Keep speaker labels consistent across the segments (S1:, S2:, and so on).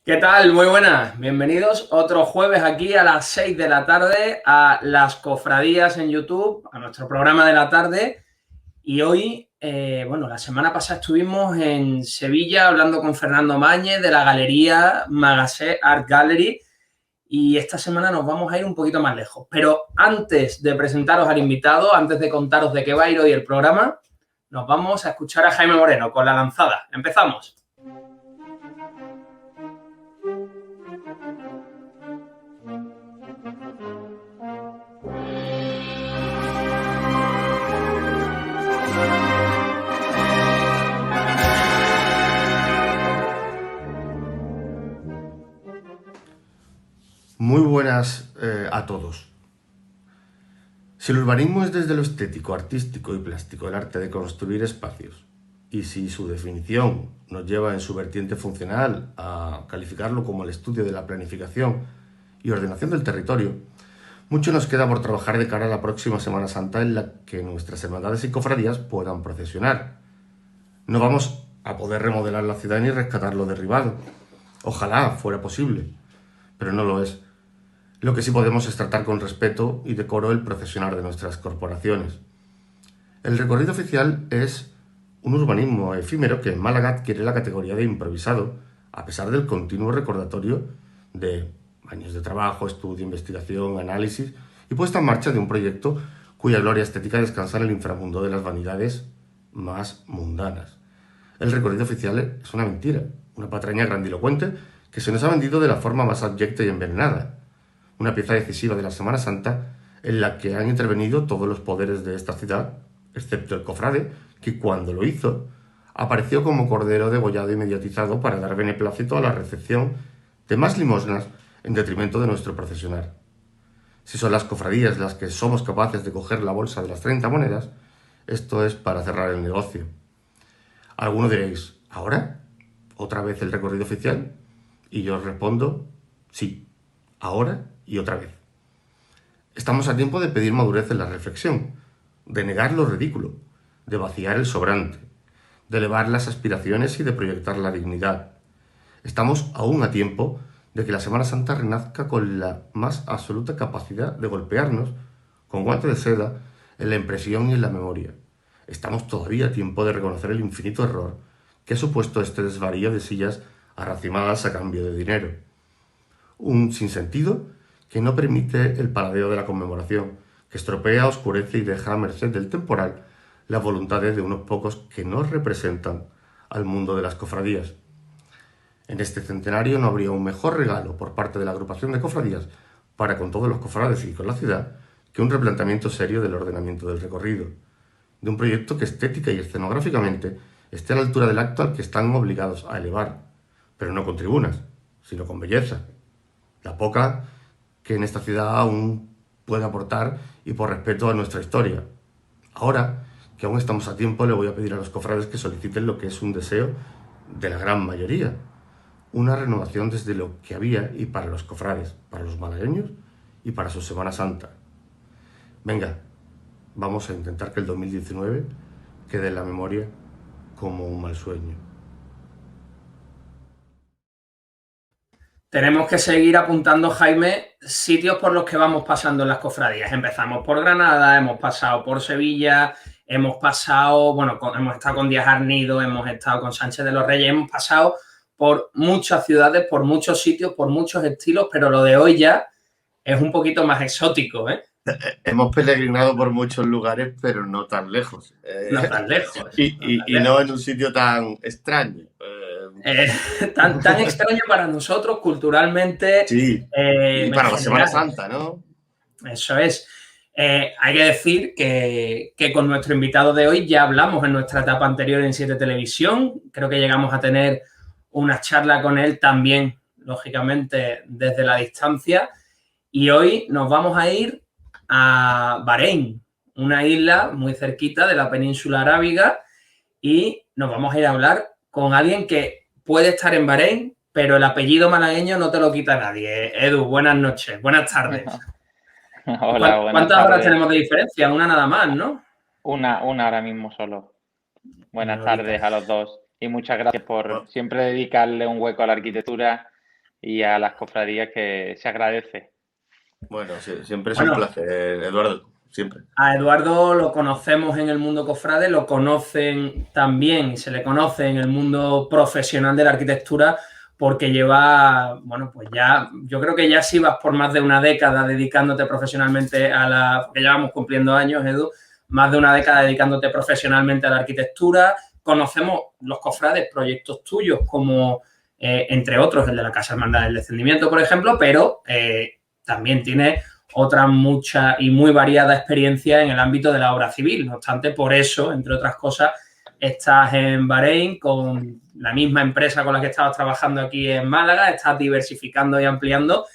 S1: ¿Qué tal? Muy buenas. Bienvenidos otro jueves aquí a las 6 de la tarde a Las Cofradías en YouTube, a nuestro programa de la tarde. Y hoy, la semana pasada estuvimos en Sevilla hablando con Fernando Mañez de la galería Magassé Art Gallery y esta semana nos vamos a ir un poquito más lejos. Pero antes de presentaros al invitado, antes de contaros de qué va a ir hoy el programa, nos vamos a escuchar a Jaime Moreno con La Lanzada. ¡Empezamos!
S2: Muy buenas a todos. Si el urbanismo es desde lo estético, artístico y plástico el arte de construir espacios, y si su definición nos lleva en su vertiente funcional a calificarlo como el estudio de la planificación y ordenación del territorio, mucho nos queda por trabajar de cara a la próxima Semana Santa en la que nuestras hermandades y cofradías puedan procesionar. No vamos a poder remodelar la ciudad ni rescatar lo derribado. Ojalá fuera posible, pero no lo es. Lo que sí podemos es tratar con respeto y decoro el procesionar de nuestras corporaciones. El recorrido oficial es un urbanismo efímero que en Málaga adquiere la categoría de improvisado, a pesar del continuo recordatorio de años de trabajo, estudio, investigación, análisis y puesta en marcha de un proyecto cuya gloria estética descansa en el inframundo de las vanidades más mundanas. El recorrido oficial es una mentira, una patraña grandilocuente que se nos ha vendido de la forma más abyecta y envenenada. Una pieza decisiva de la Semana Santa en la que han intervenido todos los poderes de esta ciudad, excepto el cofrade, que cuando lo hizo apareció como cordero degollado y mediatizado para dar beneplácito a la recepción de más limosnas en detrimento de nuestro procesionar. Si son las cofradías las que somos capaces de coger la bolsa de las 30 monedas, esto es para cerrar el negocio. Algunos diréis, ¿ahora? ¿Otra vez el recorrido oficial? Y yo os respondo, sí, ahora y otra vez. Estamos a tiempo de pedir madurez en la reflexión, de negar lo ridículo, de vaciar el sobrante, de elevar las aspiraciones y de proyectar la dignidad. Estamos aún a tiempo de que la Semana Santa renazca con la más absoluta capacidad de golpearnos con guante de seda en la impresión y en la memoria. Estamos todavía a tiempo de reconocer el infinito error que ha supuesto este desvarío de sillas arracimadas a cambio de dinero. Un sinsentido que no permite el paladeo de la conmemoración, que estropea, oscurece y deja a merced del temporal las voluntades de unos pocos que no representan al mundo de las cofradías. En este centenario no habría un mejor regalo por parte de la agrupación de cofradías para con todos los cofrades y con la ciudad que un replanteamiento serio del ordenamiento del recorrido, de un proyecto que estética y escenográficamente esté a la altura del acto al que están obligados a elevar, pero no con tribunas, sino con belleza, la poca que en esta ciudad aún puede aportar y por respeto a nuestra historia. Ahora que aún estamos a tiempo, le voy a pedir a los cofrades que soliciten lo que es un deseo de la gran mayoría, una renovación desde lo que había y para los cofrades, para los malagueños y para su Semana Santa. Venga, vamos a intentar que el 2019 quede en la memoria como un mal sueño.
S1: Tenemos que seguir apuntando, Jaime, sitios por los que vamos pasando en las cofradías. Empezamos por Granada, hemos pasado por Sevilla, hemos estado con Díaz Arnido, hemos estado con Sánchez de los Reyes, hemos pasado por muchas ciudades, por muchos sitios, por muchos estilos, pero lo de hoy ya es un poquito más exótico, ¿eh?
S2: Hemos peregrinado por muchos lugares, pero no tan lejos.
S1: No tan lejos.
S2: Y no en un sitio tan extraño.
S1: Tan extraño para nosotros culturalmente.
S2: Sí, y para la Semana Santa, ¿no?
S1: Eso es. Hay que decir que con nuestro invitado de hoy ya hablamos en nuestra etapa anterior en 7 Televisión. Creo que llegamos a tener una charla con él también, lógicamente, desde la distancia. Y hoy nos vamos a ir a Bahrein, una isla muy cerquita de la península arábiga, y nos vamos a ir a hablar con alguien que puede estar en Bahrein, pero el apellido malagueño no te lo quita nadie. Edu, buenas noches, buenas tardes.
S3: Hola, buenas
S1: ¿Cuántas
S3: tardes.
S1: horas tenemos de diferencia? Una nada más, ¿no?
S3: Una ahora mismo solo. Buenas tardes a los dos. Y muchas gracias por siempre dedicarle un hueco a la arquitectura y a las cofradías, que se agradece.
S2: Bueno, sí, siempre es un placer, Eduardo, siempre.
S1: A Eduardo lo conocemos en el mundo cofrade, lo conocen también y se le conoce en el mundo profesional de la arquitectura porque lleva, bueno, pues ya, yo creo que ya sí vas por más de una década dedicándote profesionalmente que llevamos cumpliendo años, Edu, más de una década dedicándote profesionalmente a la arquitectura. Conocemos los cofrades, proyectos tuyos como, entre otros, el de la Casa Hermandad del Descendimiento, por ejemplo, pero también tiene otra mucha y muy variada experiencia en el ámbito de la obra civil. No obstante, por eso, entre otras cosas, estás en Bahrein con la misma empresa con la que estabas trabajando aquí en Málaga, estás diversificando y ampliando.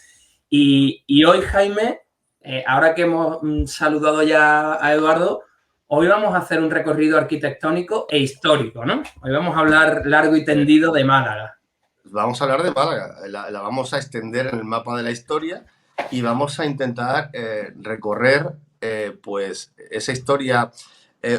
S1: Y hoy, Jaime, ahora que hemos saludado ya a Eduardo, hoy vamos a hacer un recorrido arquitectónico e histórico, ¿no? Hoy vamos a hablar largo y tendido de Málaga.
S2: Vamos a hablar de Málaga, la vamos a extender en el mapa de la historia y vamos a intentar recorrer pues esa historia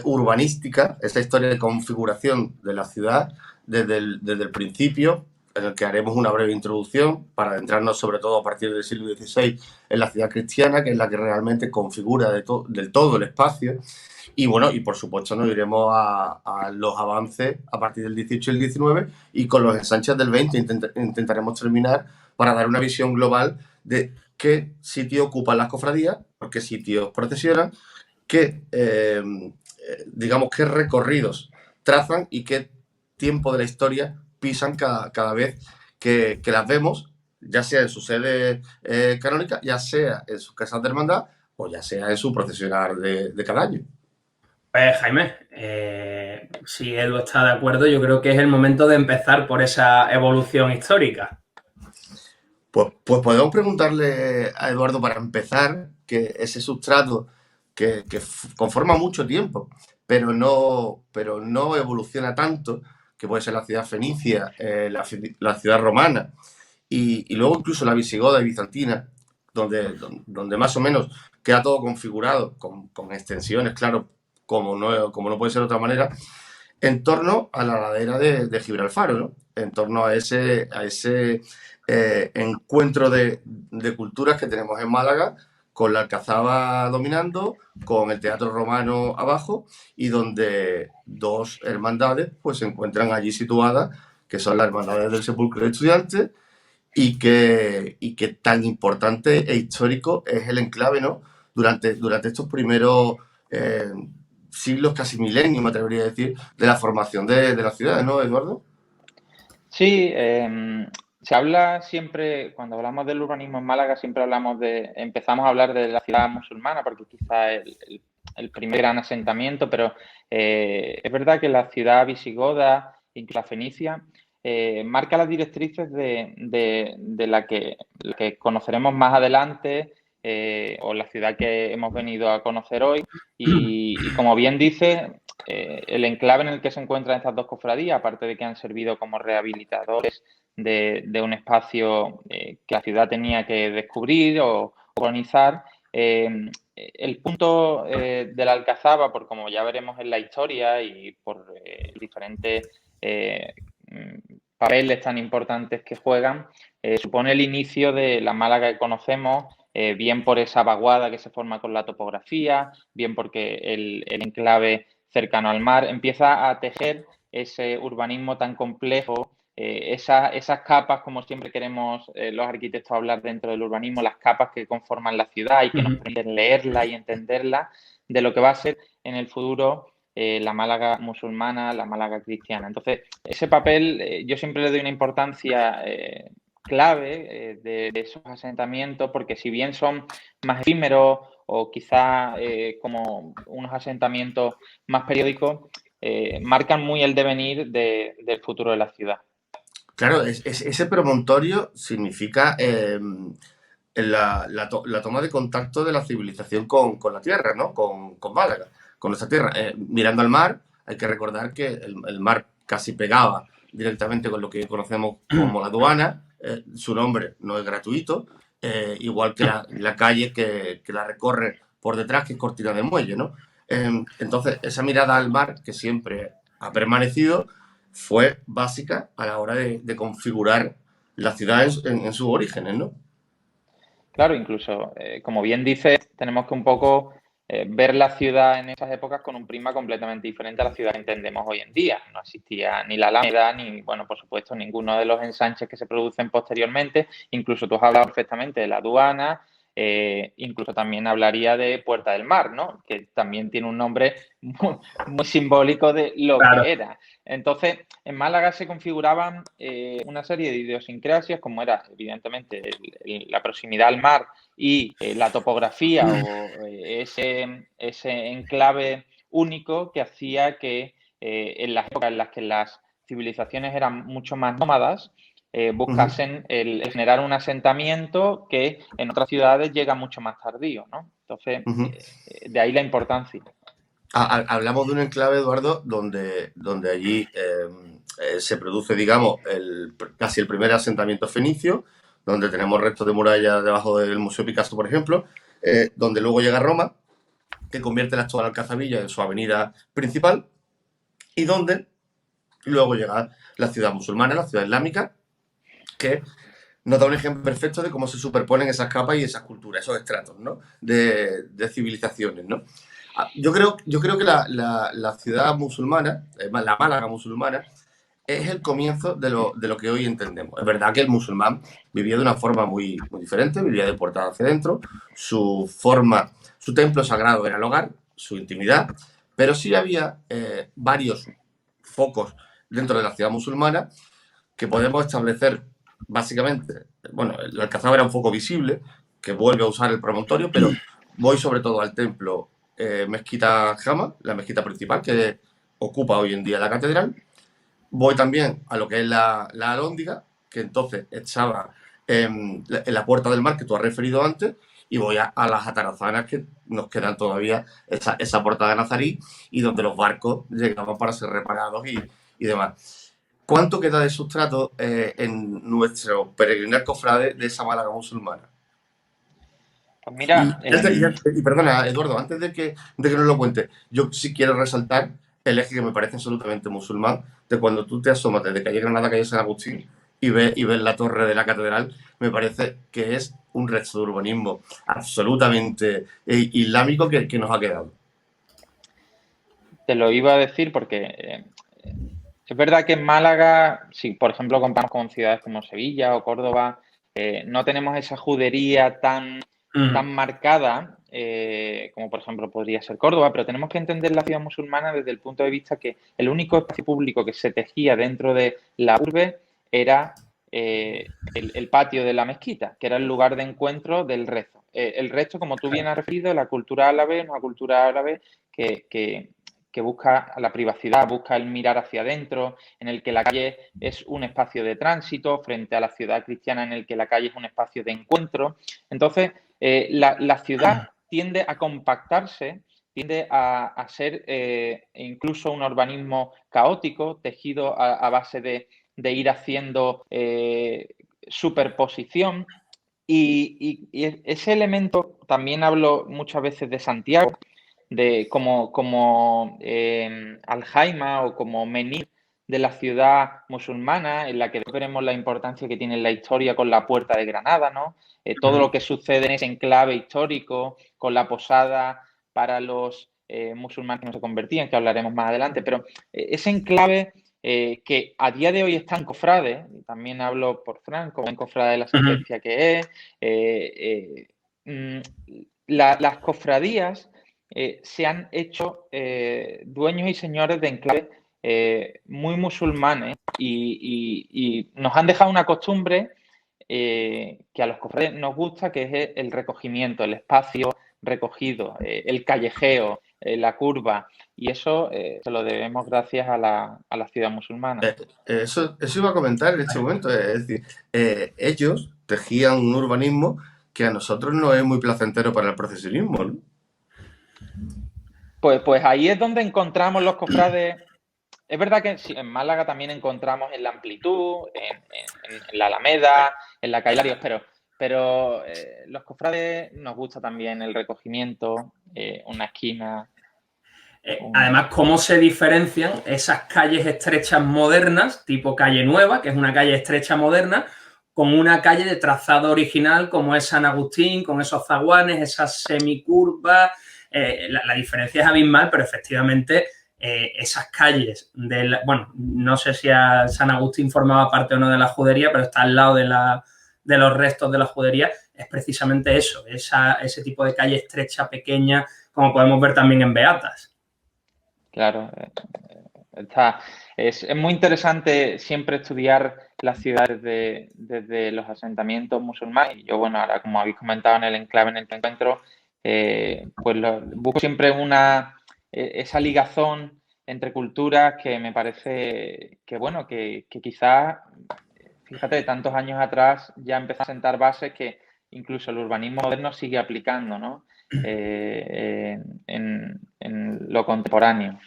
S2: urbanística, esa historia de configuración de la ciudad desde el principio, en el que haremos una breve introducción para adentrarnos sobre todo a partir del siglo XVI en la ciudad cristiana, que es la que realmente configura del todo el espacio. Y bueno, y por supuesto nos iremos a los avances a partir del 18 y el 19 y con los ensanches del 20 intentaremos terminar para dar una visión global de qué sitio ocupan las cofradías, por qué sitios procesionan, digamos, qué recorridos trazan y qué tiempo de la historia pisan cada vez que las vemos, ya sea en su sede canónica, ya sea en sus casas de hermandad o ya sea en su procesionar de cada año.
S1: Pues Jaime, si Edu está de acuerdo, yo creo que es el momento de empezar por esa evolución histórica.
S2: Pues podemos preguntarle a Eduardo para empezar que ese sustrato que conforma mucho tiempo, pero no evoluciona tanto, que puede ser la ciudad fenicia, la ciudad romana y luego incluso la visigoda y bizantina, donde más o menos queda todo configurado con extensiones, claro, como no puede ser de otra manera, en torno a la ladera de Gibralfaro, ¿no? En torno a ese encuentro de culturas que tenemos en Málaga, con la Alcazaba dominando, con el Teatro Romano abajo, y donde dos hermandades pues se encuentran allí situadas, que son las hermandades del Sepulcro de Estudiantes, y que tan importante e histórico es el enclave, ¿no? Durante estos primeros siglos, casi milenios, me atrevería a decir, de la formación de la ciudad, ¿no, Eduardo?
S3: Sí, se habla siempre, cuando hablamos del urbanismo en Málaga, siempre empezamos a hablar de la ciudad musulmana, porque quizá el primer gran asentamiento, pero es verdad que la ciudad visigoda, incluso la fenicia, marca las directrices de la que conoceremos más adelante, o la ciudad que hemos venido a conocer hoy. Y como bien dice, el enclave en el que se encuentran estas dos cofradías, aparte de que han servido como rehabilitadores de un espacio que la ciudad tenía que descubrir o colonizar, el punto de la Alcazaba, por como ya veremos en la historia y por diferentes papeles tan importantes que juegan, supone el inicio de la Málaga que conocemos, bien por esa vaguada que se forma con la topografía, bien porque el enclave cercano al mar empieza a tejer ese urbanismo tan complejo, esas capas, como siempre queremos los arquitectos hablar dentro del urbanismo, las capas que conforman la ciudad y que nos permiten leerla y entenderla, de lo que va a ser en el futuro la Málaga musulmana, la Málaga cristiana. Entonces, ese papel yo siempre le doy una importancia clave de esos asentamientos, porque si bien son más efímeros o quizá como unos asentamientos más periódicos, marcan muy el devenir del futuro de la ciudad.
S2: Claro, ese promontorio significa la toma de contacto de la civilización con la tierra, ¿no? Con Málaga, con nuestra tierra. Mirando al mar, hay que recordar que el mar casi pegaba directamente con lo que conocemos como la aduana. Su nombre no es gratuito, igual que la calle que la recorre por detrás, que es cortina de muelle, ¿no? Entonces, esa mirada al mar, que siempre ha permanecido, fue básica a la hora de configurar la ciudad en sus orígenes, ¿no?
S3: Claro, incluso, como bien dices, tenemos que un poco ver la ciudad en esas épocas con un prisma completamente diferente a la ciudad que entendemos hoy en día. No existía ni la Alameda, ni, bueno, por supuesto, ninguno de los ensanches que se producen posteriormente. Incluso tú has hablado perfectamente de la aduana, incluso también hablaría de Puerta del Mar, ¿no? Que también tiene un nombre muy simbólico de lo
S1: Claro.
S3: que era. Entonces, en Málaga se configuraban una serie de idiosincrasias, como era, evidentemente, la proximidad al mar y la topografía o ese enclave único que hacía que en las épocas en las que las civilizaciones eran mucho más nómadas, buscasen el generar un asentamiento que en otras ciudades llega mucho más tardío, ¿no? Entonces, de ahí la importancia.
S2: Hablamos de un enclave, Eduardo, donde allí se produce, digamos, casi el primer asentamiento fenicio, donde tenemos restos de muralla debajo del Museo Picasso, por ejemplo, donde luego llega Roma, que convierte la actual Alcazabilla en su avenida principal, y donde luego llega la ciudad musulmana, la ciudad islámica, que nos da un ejemplo perfecto de cómo se superponen esas capas y esas culturas, esos estratos, ¿no? de civilizaciones, ¿no? Yo creo que la ciudad musulmana, la Málaga musulmana, es el comienzo de lo que hoy entendemos. Es verdad que el musulmán vivía de una forma muy diferente, vivía de puertas hacia adentro, su templo sagrado era el hogar, su intimidad, pero sí había varios focos dentro de la ciudad musulmana que podemos establecer básicamente. Bueno, el Alcazaba era un foco visible que vuelve a usar el promontorio, pero voy sobre todo al templo Mezquita Jama, la mezquita principal que ocupa hoy en día la catedral. Voy también a lo que es la Alhóndiga, que entonces estaba en la Puerta del Mar que tú has referido antes, y voy a las atarazanas que nos quedan todavía, esa puerta de Nazarí, y donde los barcos llegaban para ser reparados y demás. ¿Cuánto queda de sustrato en nuestro peregrinar cofrade de esa Málaga musulmana?
S3: Pues mira,
S2: Y perdona, Eduardo, antes de que nos lo cuente, yo sí quiero resaltar el eje que me parece absolutamente musulmán, de cuando tú te asomas desde calle Granada, calle San Agustín, y ves la torre de la catedral, me parece que es un resto de urbanismo absolutamente islámico que nos ha quedado.
S3: te lo iba a decir porque es verdad que en Málaga, si por ejemplo comparamos con ciudades como Sevilla o Córdoba, no tenemos esa judería tan marcada como por ejemplo podría ser Córdoba, pero tenemos que entender la ciudad musulmana desde el punto de vista que el único espacio público que se tejía dentro de la urbe era el patio de la mezquita, que era el lugar de encuentro del rezo. El resto, como tú bien has referido, la cultura árabe es una cultura árabe que busca la privacidad, busca el mirar hacia adentro, en el que la calle es un espacio de tránsito, frente a la ciudad cristiana en el que la calle es un espacio de encuentro. Entonces, la ciudad tiende a compactarse, tiende a ser incluso un urbanismo caótico, tejido a base de ir haciendo superposición. Y ese elemento, también hablo muchas veces de Santiago, de como Aljaima o como Menir de la ciudad musulmana, en la que veremos la importancia que tiene la historia con la Puerta de Granada, ¿no? Todo lo que sucede en ese enclave histórico, con la posada para los musulmanes que no se convertían, que hablaremos más adelante, pero ese enclave que a día de hoy está en Cofrade, también hablo por Franco, en Cofrade de la sentencia que es, las cofradías se han hecho dueños y señores de enclaves muy musulmanes y nos han dejado una costumbre que a los cofrades nos gusta, que es el recogimiento, el espacio recogido, el callejeo, la curva, y eso se lo debemos gracias a la ciudad musulmana.
S2: Eso iba a comentar en este momento, es decir, ellos tejían un urbanismo que a nosotros no es muy placentero para el procesionismo, ¿no?
S3: Pues ahí es donde encontramos los cofrades. Es verdad que sí, en Málaga también encontramos en la amplitud, en la Alameda, en la calle Larios, pero los cofrades nos gusta también el recogimiento, una esquina.
S1: Además, ¿cómo se diferencian esas calles estrechas modernas, tipo calle Nueva, que es una calle estrecha moderna, con una calle de trazado original como es San Agustín, con esos zaguanes, esas semicurvas. La diferencia es abismal, pero efectivamente esas calles, bueno, no sé si San Agustín formaba parte o no de la judería, pero está al lado de los restos de la judería, es precisamente eso, ese tipo de calle estrecha, pequeña, como podemos ver también en Beatas.
S3: Claro, es muy interesante siempre estudiar las ciudades desde los asentamientos musulmanes. Y yo, bueno, ahora como habéis comentado en el enclave en el que encuentro, pues busco siempre esa ligazón entre culturas que me parece que, bueno, que quizás, fíjate, tantos años atrás ya empezó a sentar bases que incluso el urbanismo moderno sigue aplicando, ¿no? En lo contemporáneo.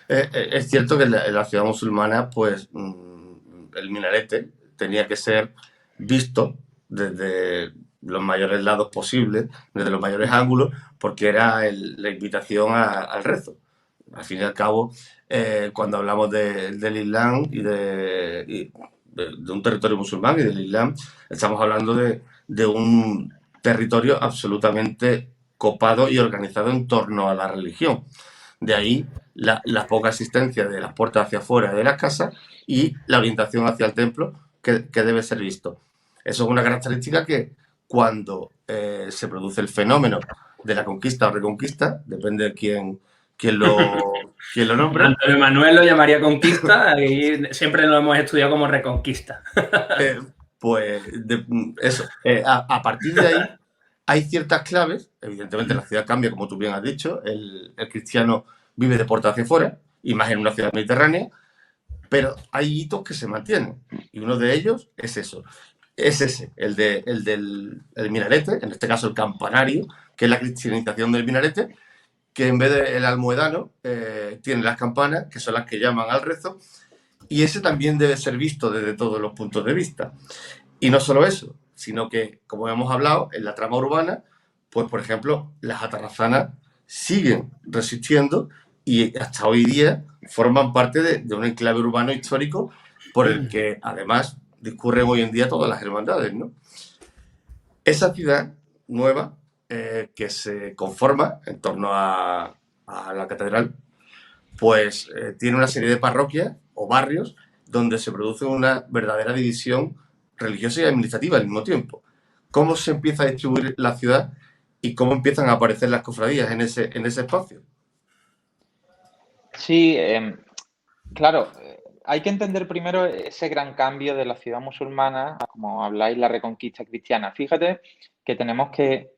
S2: Es cierto que en la ciudad musulmana, pues el minarete tenía que ser visto desde los mayores lados posibles, desde los mayores ángulos, porque era la invitación al rezo. Al fin y al cabo, cuando hablamos del Islam y de un territorio musulmán y del Islam, estamos hablando de un territorio absolutamente copado y organizado en torno a la religión. De ahí la poca asistencia de las puertas hacia afuera de las casas y la orientación hacia el templo que debe ser visto. Eso es una característica que cuando se produce el fenómeno de la conquista o reconquista, depende de quién lo nombra.
S1: Antonio Manuel lo llamaría conquista y siempre lo hemos estudiado como reconquista.
S2: A partir de ahí hay ciertas claves. Evidentemente la ciudad cambia, como tú bien has dicho. El cristiano vive de puerta hacia afuera, y más en una ciudad mediterránea, pero hay hitos que se mantienen. Y uno de ellos es eso. Es ese, el del minarete, en este caso el campanario, que es la cristianización del minarete, que en vez del almohedano tiene las campanas, que son las que llaman al rezo, y ese también debe ser visto desde todos los puntos de vista. Y no solo eso, sino que, como hemos hablado, en la trama urbana, pues por ejemplo, las atarrazanas siguen resistiendo y hasta hoy día forman parte de un enclave urbano histórico por el que además discurren hoy en día todas las hermandades, ¿no? Esa ciudad nueva que se conforma en torno a la catedral, pues tiene una serie de parroquias o barrios donde se produce una verdadera división religiosa y administrativa al mismo tiempo. ¿Cómo se empieza a distribuir la ciudad y cómo empiezan a aparecer las cofradías en ese espacio?
S3: Sí, claro, hay que entender primero ese gran cambio de la ciudad musulmana, como habláis, la reconquista cristiana. Fíjate que tenemos que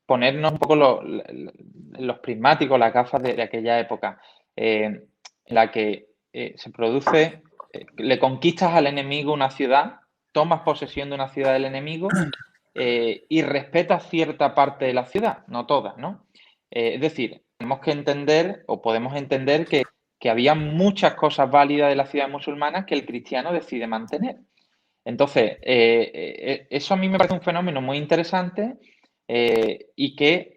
S3: ponernos un poco los prismáticos, las gafas de aquella época, en la que se produce, le conquistas al enemigo una ciudad, tomas posesión de una ciudad del enemigo y respetas cierta parte de la ciudad, no todas, ¿no? Es decir, tenemos que entender o podemos entender que había muchas cosas válidas de la ciudad musulmana que el cristiano decide mantener. Entonces, eso a mí me parece un fenómeno muy interesante y que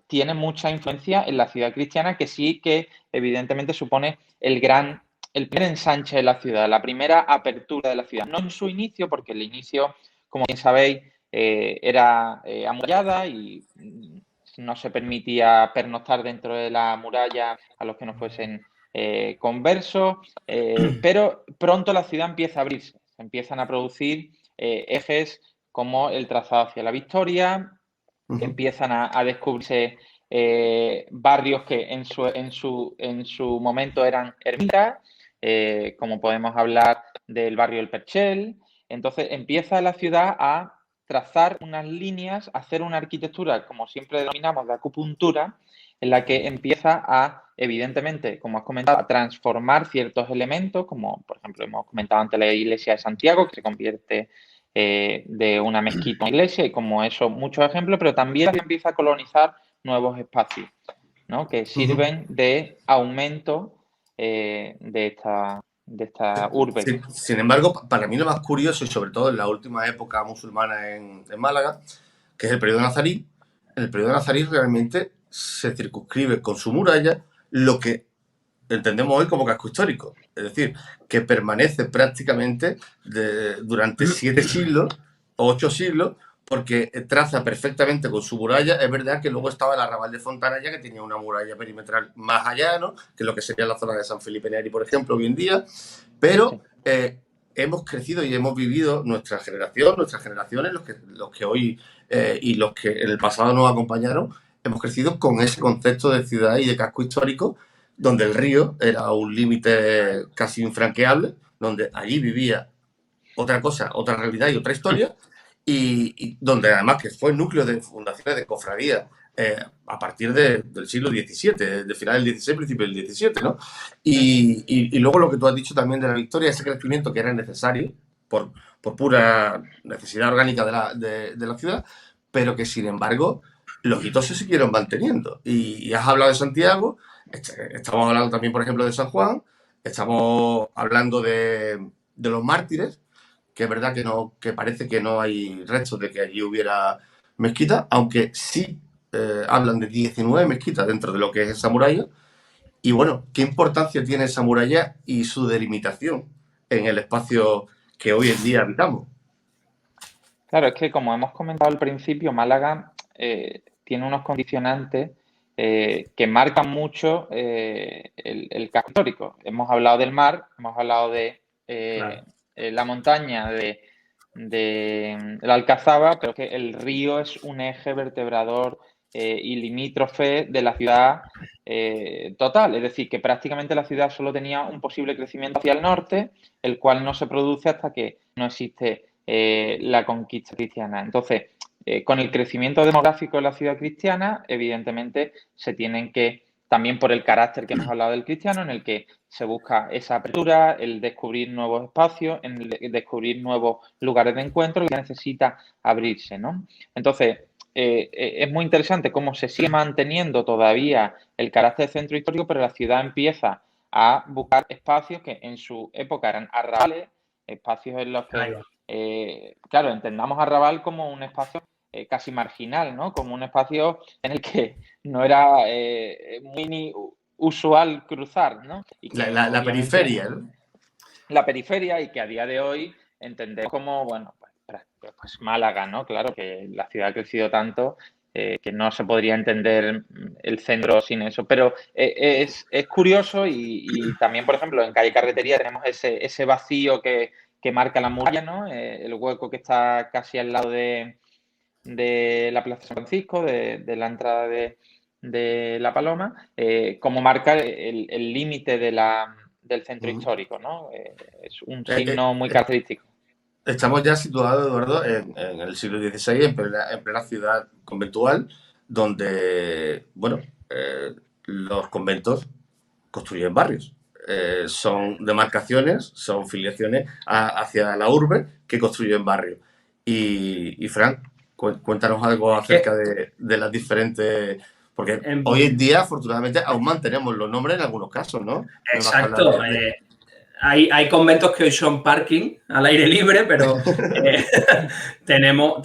S3: tiene mucha influencia en la ciudad cristiana, que sí que evidentemente supone el primer ensanche de la ciudad, la primera apertura de la ciudad. No en su inicio, porque el inicio, como bien sabéis, era amurallada y no se permitía pernoctar dentro de la muralla a los que no fuesen conversos, pero pronto la ciudad empieza a abrirse, se empiezan a producir ejes como el trazado hacia la Victoria, empiezan a descubrirse barrios que en su momento eran ermitas, como podemos hablar del barrio del Perchel. Entonces empieza la ciudad a trazar unas líneas, a hacer una arquitectura, como siempre denominamos, de acupuntura, en la que empieza a, evidentemente, como has comentado, a transformar ciertos elementos, como por ejemplo hemos comentado antes la iglesia de Santiago, que se convierte de una mezquita a una iglesia, y como eso, muchos ejemplos, pero también empieza a colonizar nuevos espacios, ¿no? Que sirven de aumento de esta urbe.
S2: Sin embargo, para mí lo más curioso, y sobre todo en la última época musulmana en Málaga, que es el periodo nazarí, en el periodo nazarí realmente se circunscribe con su muralla lo que entendemos hoy como casco histórico. Es decir, que permanece prácticamente durante 7 siglos o 8 siglos, porque traza perfectamente con su muralla. Es verdad que luego estaba el arrabal de Fontanalla, que tenía una muralla perimetral más allá, ¿no? Que es lo que sería la zona de San Felipe Neri, por ejemplo, hoy en día. Pero hemos crecido y hemos vivido nuestra generación, nuestras generaciones, los que hoy y los que en el pasado nos acompañaron, hemos crecido con ese concepto de ciudad y de casco histórico, donde el río era un límite casi infranqueable, donde allí vivía otra cosa, otra realidad y otra historia, y donde además que fue núcleo de fundaciones de cofradías a partir del siglo XVII, de final del XVI, principio del XVII, ¿no? Y luego lo que tú has dicho también de la Victoria, ese crecimiento que era necesario por pura necesidad orgánica de la ciudad, pero que sin embargo los hitos se siguieron manteniendo. Y has hablado de Santiago, estamos hablando también, por ejemplo, de San Juan, estamos hablando de los mártires, que es verdad que no, que parece que no hay restos de que allí hubiera mezquita, aunque sí hablan de 19 mezquitas dentro de lo que es esa muralla. Y bueno, ¿qué importancia tiene esa muralla y su delimitación en el espacio que hoy en día habitamos?
S3: Claro, es que como hemos comentado al principio, Málaga tiene unos condicionantes que marcan mucho el casco histórico. Hemos hablado del mar, hemos hablado de la montaña, de la Alcazaba, pero que el río es un eje vertebrador y limítrofe de la ciudad total. Es decir, que prácticamente la ciudad solo tenía un posible crecimiento hacia el norte, el cual no se produce hasta que no existe la conquista cristiana. Entonces, con el crecimiento demográfico de la ciudad cristiana, evidentemente se tienen que, también por el carácter que hemos hablado del cristiano, en el que se busca esa apertura, el descubrir nuevos espacios, el descubrir nuevos lugares de encuentro, que necesita abrirse, ¿no? Entonces, es muy interesante cómo se sigue manteniendo todavía el carácter de centro histórico, pero la ciudad empieza a buscar espacios que en su época eran arrabales, espacios en los que, claro, entendamos arrabal como un espacio casi marginal, ¿no? Como un espacio en el que no era muy usual cruzar, ¿no? Y que,
S2: La periferia, ¿no?
S3: La periferia, y que a día de hoy entendemos como, bueno, pues Málaga, ¿no? Claro que la ciudad ha crecido tanto que no se podría entender el centro sin eso. Pero es curioso y también, por ejemplo, en Calle Carretería tenemos ese vacío que marca la muralla, ¿no? El hueco que está casi al lado de la Plaza San Francisco, de la entrada de La Paloma, como marca el límite del centro histórico, ¿no? Es un signo muy característico.
S2: Estamos ya situados, Eduardo, en el siglo XVI, en plena ciudad conventual, donde, bueno, los conventos construyen barrios. Son demarcaciones, son filiaciones hacia la urbe que construyen barrios. Y Fran, cuéntanos algo acerca de las diferentes... Porque hoy en día, afortunadamente, aún mantenemos los nombres en algunos casos, ¿no?
S1: Exacto. Hay conventos que hoy son parking al aire libre, pero tenemos,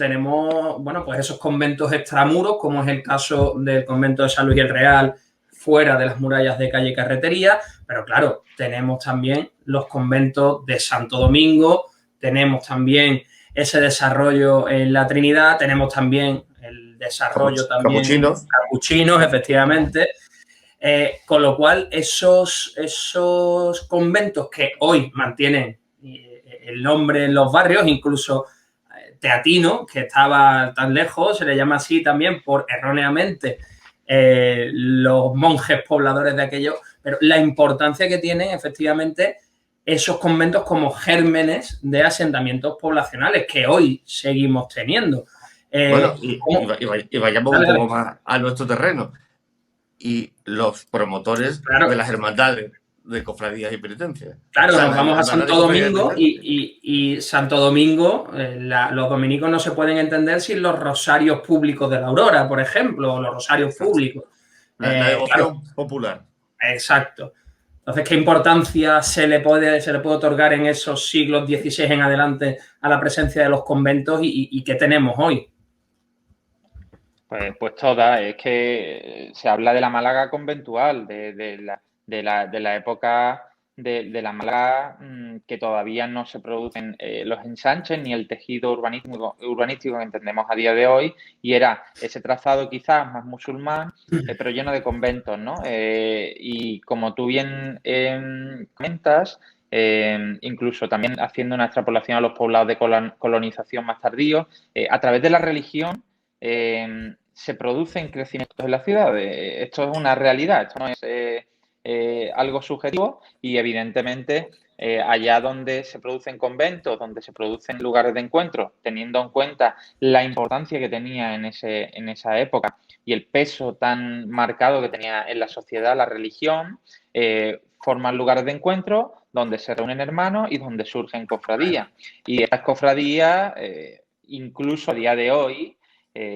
S1: bueno, pues esos conventos extramuros, como es el caso del convento de San Luis el Real, fuera de las murallas de Calle Carretería, pero claro, tenemos también los conventos de Santo Domingo, tenemos también ese desarrollo en la Trinidad, tenemos también el desarrollo capuchinos, efectivamente. Con lo cual, esos conventos que hoy mantienen el nombre en los barrios, incluso Teatino, que estaba tan lejos, se le llama así también por erróneamente los monjes pobladores de aquello, pero la importancia que tienen efectivamente esos conventos como gérmenes de asentamientos poblacionales que hoy seguimos teniendo.
S2: Bueno, y vayamos un poco más a nuestro terreno. Y los promotores de las hermandades de cofradías y penitencias.
S1: Claro, nos vamos a Santo Domingo y Santo Domingo, los dominicos no se pueden entender sin los rosarios públicos de la Aurora, por ejemplo, o los rosarios públicos.
S2: La devoción popular.
S1: Exacto. Entonces, ¿qué importancia se le puede otorgar en esos siglos XVI en adelante a la presencia de los conventos y qué tenemos hoy?
S3: Pues toda, es que se habla de la Málaga conventual, de de la época de la Málaga, que todavía no se producen los ensanches ni el tejido urbanístico que entendemos a día de hoy, y era ese trazado quizás más musulmán, pero lleno de conventos, ¿no? Y como tú bien comentas, incluso también haciendo una extrapolación a los poblados de colonización más tardíos, a través de la religión se producen crecimientos en la ciudad. Esto es una realidad, esto no es algo subjetivo, y evidentemente allá donde se producen conventos, donde se producen lugares de encuentro, teniendo en cuenta la importancia que tenía en esa época y el peso tan marcado que tenía en la sociedad la religión, forman lugares de encuentro donde se reúnen hermanos y donde surgen cofradías. Y estas cofradías, incluso a día de hoy,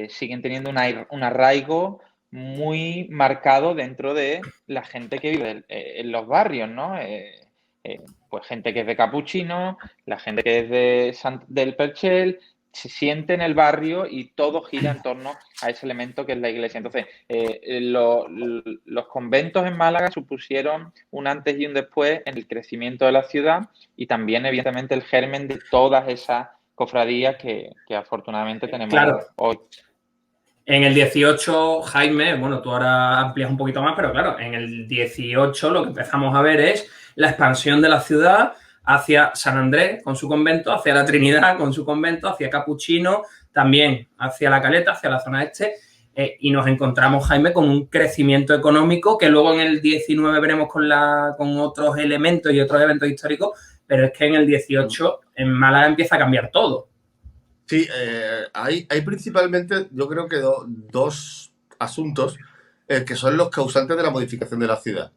S3: siguen teniendo un arraigo muy marcado dentro de la gente que vive en los barrios, ¿no? Pues gente que es de Capuchino, la gente que es del Perchel, se siente en el barrio y todo gira en torno a ese elemento que es la iglesia. Entonces, los conventos en Málaga supusieron un antes y un después en el crecimiento de la ciudad, y también, evidentemente, el germen de todas esas cofradías que afortunadamente tenemos hoy.
S1: En el 18, Jaime, bueno, tú ahora amplías un poquito más, pero claro, en el 18 lo que empezamos a ver es la expansión de la ciudad hacia San Andrés con su convento, hacia la Trinidad con su convento, hacia Capuchino, también hacia la Caleta, hacia la zona este, y nos encontramos, Jaime, con un crecimiento económico que luego en el 19 veremos con otros elementos y otros eventos históricos, pero es que en el 18 en Málaga empieza a cambiar todo.
S2: Sí, hay principalmente, yo creo que dos asuntos que son los causantes de la modificación de la ciudad.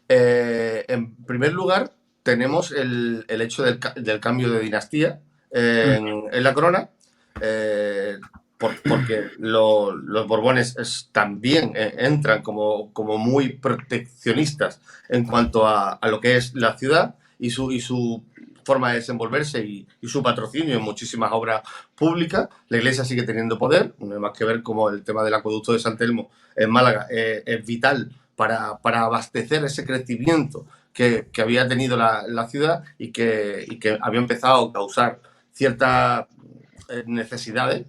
S2: En primer lugar, tenemos el hecho del cambio de dinastía en la corona, porque los Borbones también entran como muy proteccionistas en cuanto a lo que es la ciudad y su forma de desenvolverse y su patrocinio en muchísimas obras públicas. La Iglesia sigue teniendo poder, no hay más que ver como el tema del acueducto de San Telmo en Málaga es vital para abastecer ese crecimiento que había tenido la ciudad y que había empezado a causar ciertas necesidades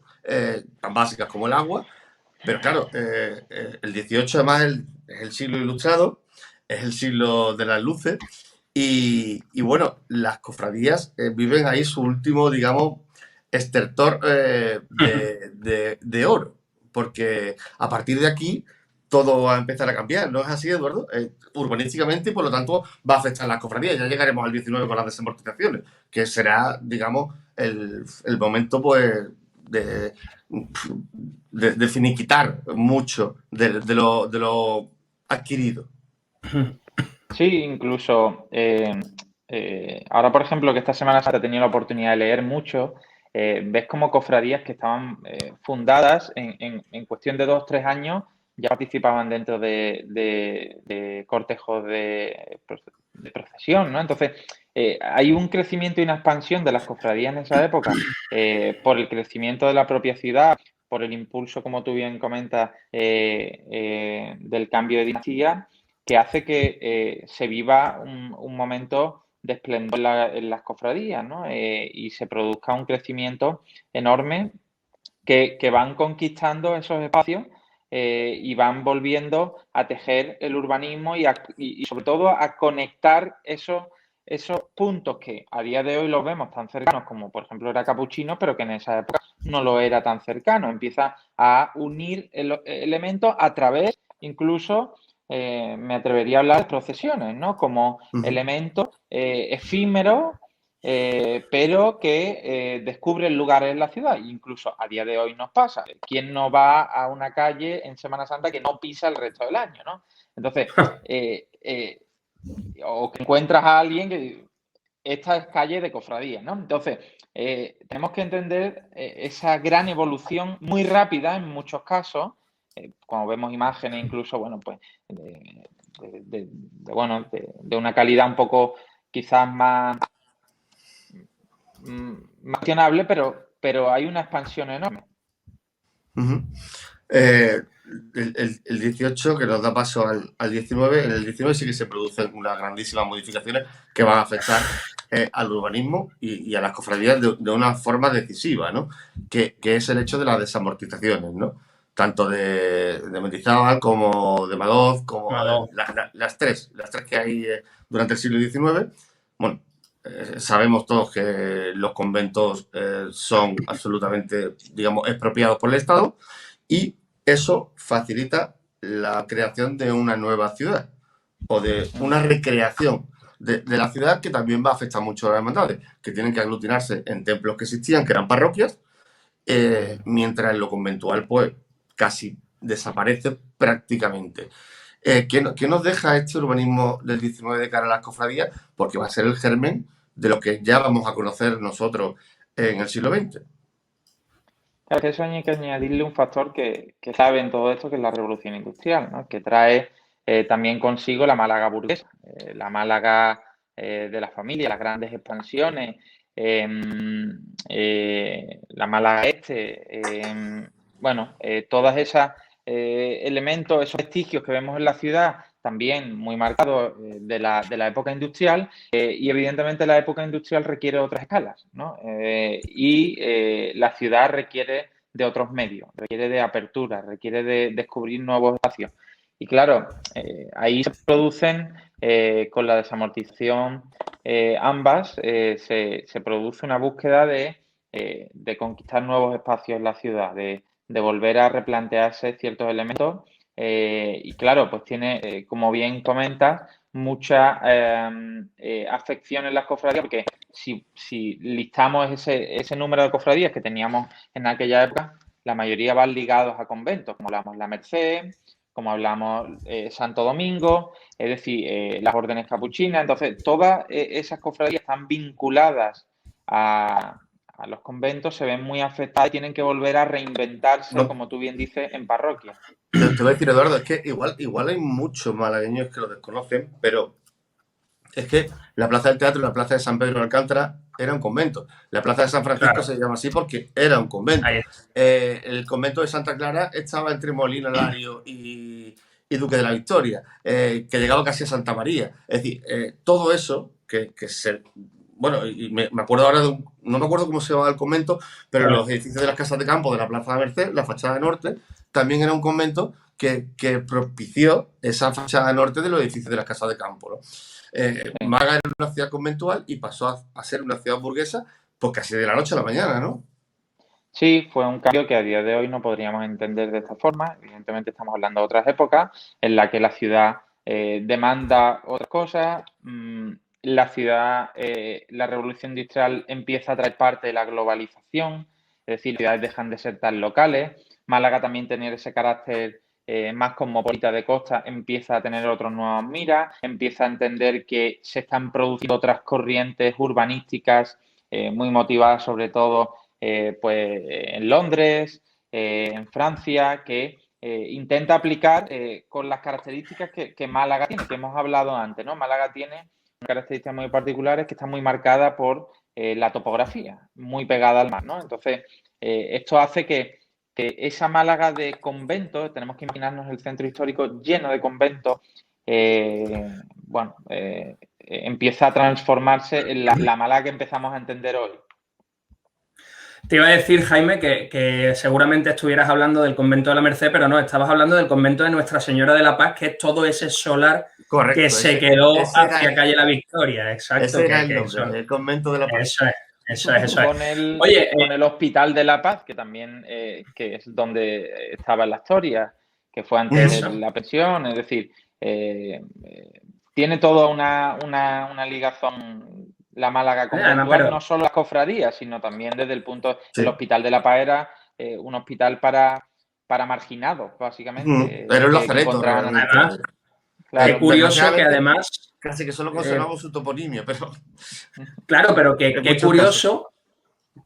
S2: tan básicas como el agua. Pero claro, el 18 además es el siglo ilustrado, es el siglo de las luces. Y bueno, las cofradías viven ahí su último, digamos, estertor de oro, porque a partir de aquí todo va a empezar a cambiar, ¿no es así, Eduardo? Urbanísticamente, y por lo tanto va a afectar las cofradías. Ya llegaremos al 19 con las desamortizaciones, que será, digamos, el momento pues de finiquitar mucho de lo adquirido.
S3: Sí, incluso ahora, por ejemplo, que esta Semana Santa he tenido la oportunidad de leer mucho, ves como cofradías que estaban fundadas en cuestión de 2 o 3 años, ya participaban dentro de cortejos de procesión, ¿no? Entonces, hay un crecimiento y una expansión de las cofradías en esa época por el crecimiento de la propia ciudad, por el impulso, como tú bien comentas, del cambio de dinastía, que hace que se viva un momento de esplendor en las cofradías, ¿no? Y se produzca un crecimiento enorme que van conquistando esos espacios y van volviendo a tejer el urbanismo y sobre todo a conectar esos puntos que a día de hoy los vemos tan cercanos como por ejemplo era Capuchino, pero que en esa época no lo era tan cercano. Empieza a unir elementos a través incluso me atrevería a hablar de procesiones, ¿no? Como elemento efímero, pero que descubren lugares en la ciudad. Incluso a día de hoy nos pasa. ¿Quién no va a una calle en Semana Santa que no pisa el resto del año, ¿no? Entonces, o que encuentras a alguien que esta es calle de cofradía, ¿no? Entonces, tenemos que entender esa gran evolución muy rápida en muchos casos, como vemos imágenes incluso, bueno, pues de una calidad un poco quizás más cuestionable, pero hay una expansión enorme.
S2: el 18, que nos da paso al 19, en el 19 sí que se producen unas grandísimas modificaciones que van a afectar al urbanismo y a las cofradías de una forma decisiva, ¿no? Que es el hecho de las desamortizaciones, ¿no? Tanto de Mendizábal como de Madoz, como las tres que hay durante el siglo XIX. Bueno, sabemos todos que los conventos son absolutamente, digamos, expropiados por el Estado y eso facilita la creación de una nueva ciudad o de una recreación de la ciudad, que también va a afectar mucho a las hermandades, que tienen que aglutinarse en templos que existían, que eran parroquias, mientras en lo conventual pues casi desaparece prácticamente. ¿Qué nos deja este urbanismo del 19 de cara a las cofradías? Porque va a ser el germen de lo que ya vamos a conocer nosotros en el siglo XX.
S3: Claro, que eso hay que añadirle un factor que sabe en todo esto, que es la revolución industrial, ¿no? Que trae también consigo la Málaga burguesa, la Málaga de la familia, las grandes expansiones, la Málaga bueno, todas esas elementos, esos vestigios que vemos en la ciudad, también muy marcados de la época industrial, y evidentemente la época industrial requiere otras escalas, ¿no? La ciudad requiere de otros medios, requiere de apertura, requiere de descubrir nuevos espacios. Y claro, ahí se producen, con la desamortización ambas, se produce una búsqueda de conquistar nuevos espacios en la ciudad, de volver a replantearse ciertos elementos. Y claro, pues tiene, como bien comentas, mucha afección en las cofradías, porque si listamos ese número de cofradías que teníamos en aquella época, la mayoría van ligados a conventos, como hablamos la Merced, como hablamos Santo Domingo, es decir, las órdenes capuchinas. Entonces, todas esas cofradías están vinculadas a los conventos, se ven muy afectadas y tienen que volver a reinventarse, como tú bien dices, en parroquia.
S2: Te voy a decir, Eduardo, es que igual hay muchos malagueños que lo desconocen, pero es que la Plaza del Teatro y la Plaza de San Pedro de Alcántara era un convento. La Plaza de San Francisco se llama así porque era un convento. El convento de Santa Clara estaba entre Molina Lario y Duque de la Victoria, que llegaba casi a Santa María. Es decir, todo eso que se... Bueno, y me acuerdo ahora no me acuerdo cómo se llamaba el convento, pero los edificios de las casas de campo de la Plaza de Merced, la fachada norte, también era un convento que propició esa fachada norte de los edificios de las casas de campo, ¿no? Málaga era una ciudad conventual y pasó a ser una ciudad burguesa, pues casi de la noche a la mañana, ¿no?
S3: Sí, fue un cambio que a día de hoy no podríamos entender de esta forma. Evidentemente estamos hablando de otras épocas en las que la ciudad demanda otras cosas. La ciudad, la revolución industrial empieza a traer parte de la globalización, es decir, las ciudades dejan de ser tan locales. Málaga también tenía ese carácter más cosmopolita de costa, empieza a tener otros nuevos miras, empieza a entender que se están produciendo otras corrientes urbanísticas muy motivadas sobre todo pues en Londres, en Francia, que intenta aplicar con las características que Málaga tiene, que hemos hablado antes, ¿no? Málaga tiene unas características muy particulares que está muy marcada por la topografía, muy pegada al mar, ¿no? Entonces, esto hace que esa Málaga de conventos, tenemos que imaginarnos el centro histórico lleno de conventos, empieza a transformarse en la Málaga que empezamos a entender hoy.
S1: Te iba a decir, Jaime, que seguramente estuvieras hablando del convento de la Merced, pero no, estabas hablando del convento de Nuestra Señora de la Paz, que es todo ese solar. Correcto, que se quedó hacia calle La Victoria. Exacto.
S2: Ese era el nombre, el convento de la Paz.
S1: Eso es.
S3: Con el Hospital de la Paz, que también que es donde estaba la historia, que fue antes de la pensión, es decir, tiene toda una ligazón la Málaga conventual, no solo las cofradías, sino también desde el punto del Hospital de la Paz era un hospital para marginados, básicamente.
S2: Era un lazareto.
S1: Claro, qué curioso que además...
S2: Casi que solo conservamos su toponimia, pero...
S1: Claro, pero qué curioso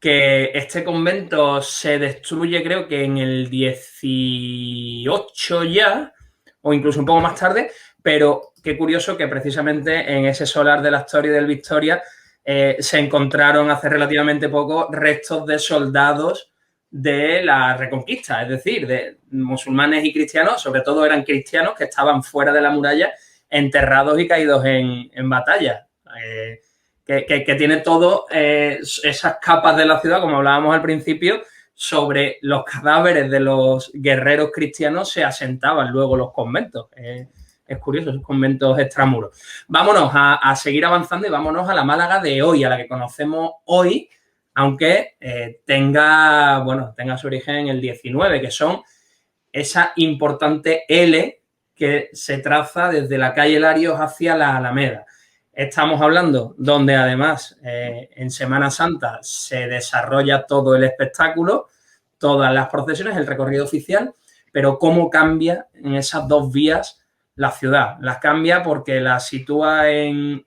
S1: que este convento se destruye, creo que en el 18 ya, o incluso un poco más tarde, pero qué curioso que precisamente en ese solar de la Astoria y del Victoria se encontraron hace relativamente poco restos de soldados de la Reconquista, es decir, de musulmanes y cristianos, sobre todo eran cristianos que estaban fuera de la muralla, enterrados y caídos en batalla. Que tiene todo esas capas de la ciudad, como hablábamos al principio, sobre los cadáveres de los guerreros cristianos se asentaban luego los conventos. Es curioso, esos conventos extramuros. Vámonos a seguir avanzando y vámonos a la Málaga de hoy, a la que conocemos hoy, aunque tenga su origen en el 19, que son esa importante L que se traza desde la calle Larios hacia la Alameda. Estamos hablando donde además en Semana Santa se desarrolla todo el espectáculo, todas las procesiones, el recorrido oficial, pero cómo cambia en esas dos vías la ciudad. Las cambia porque las sitúa en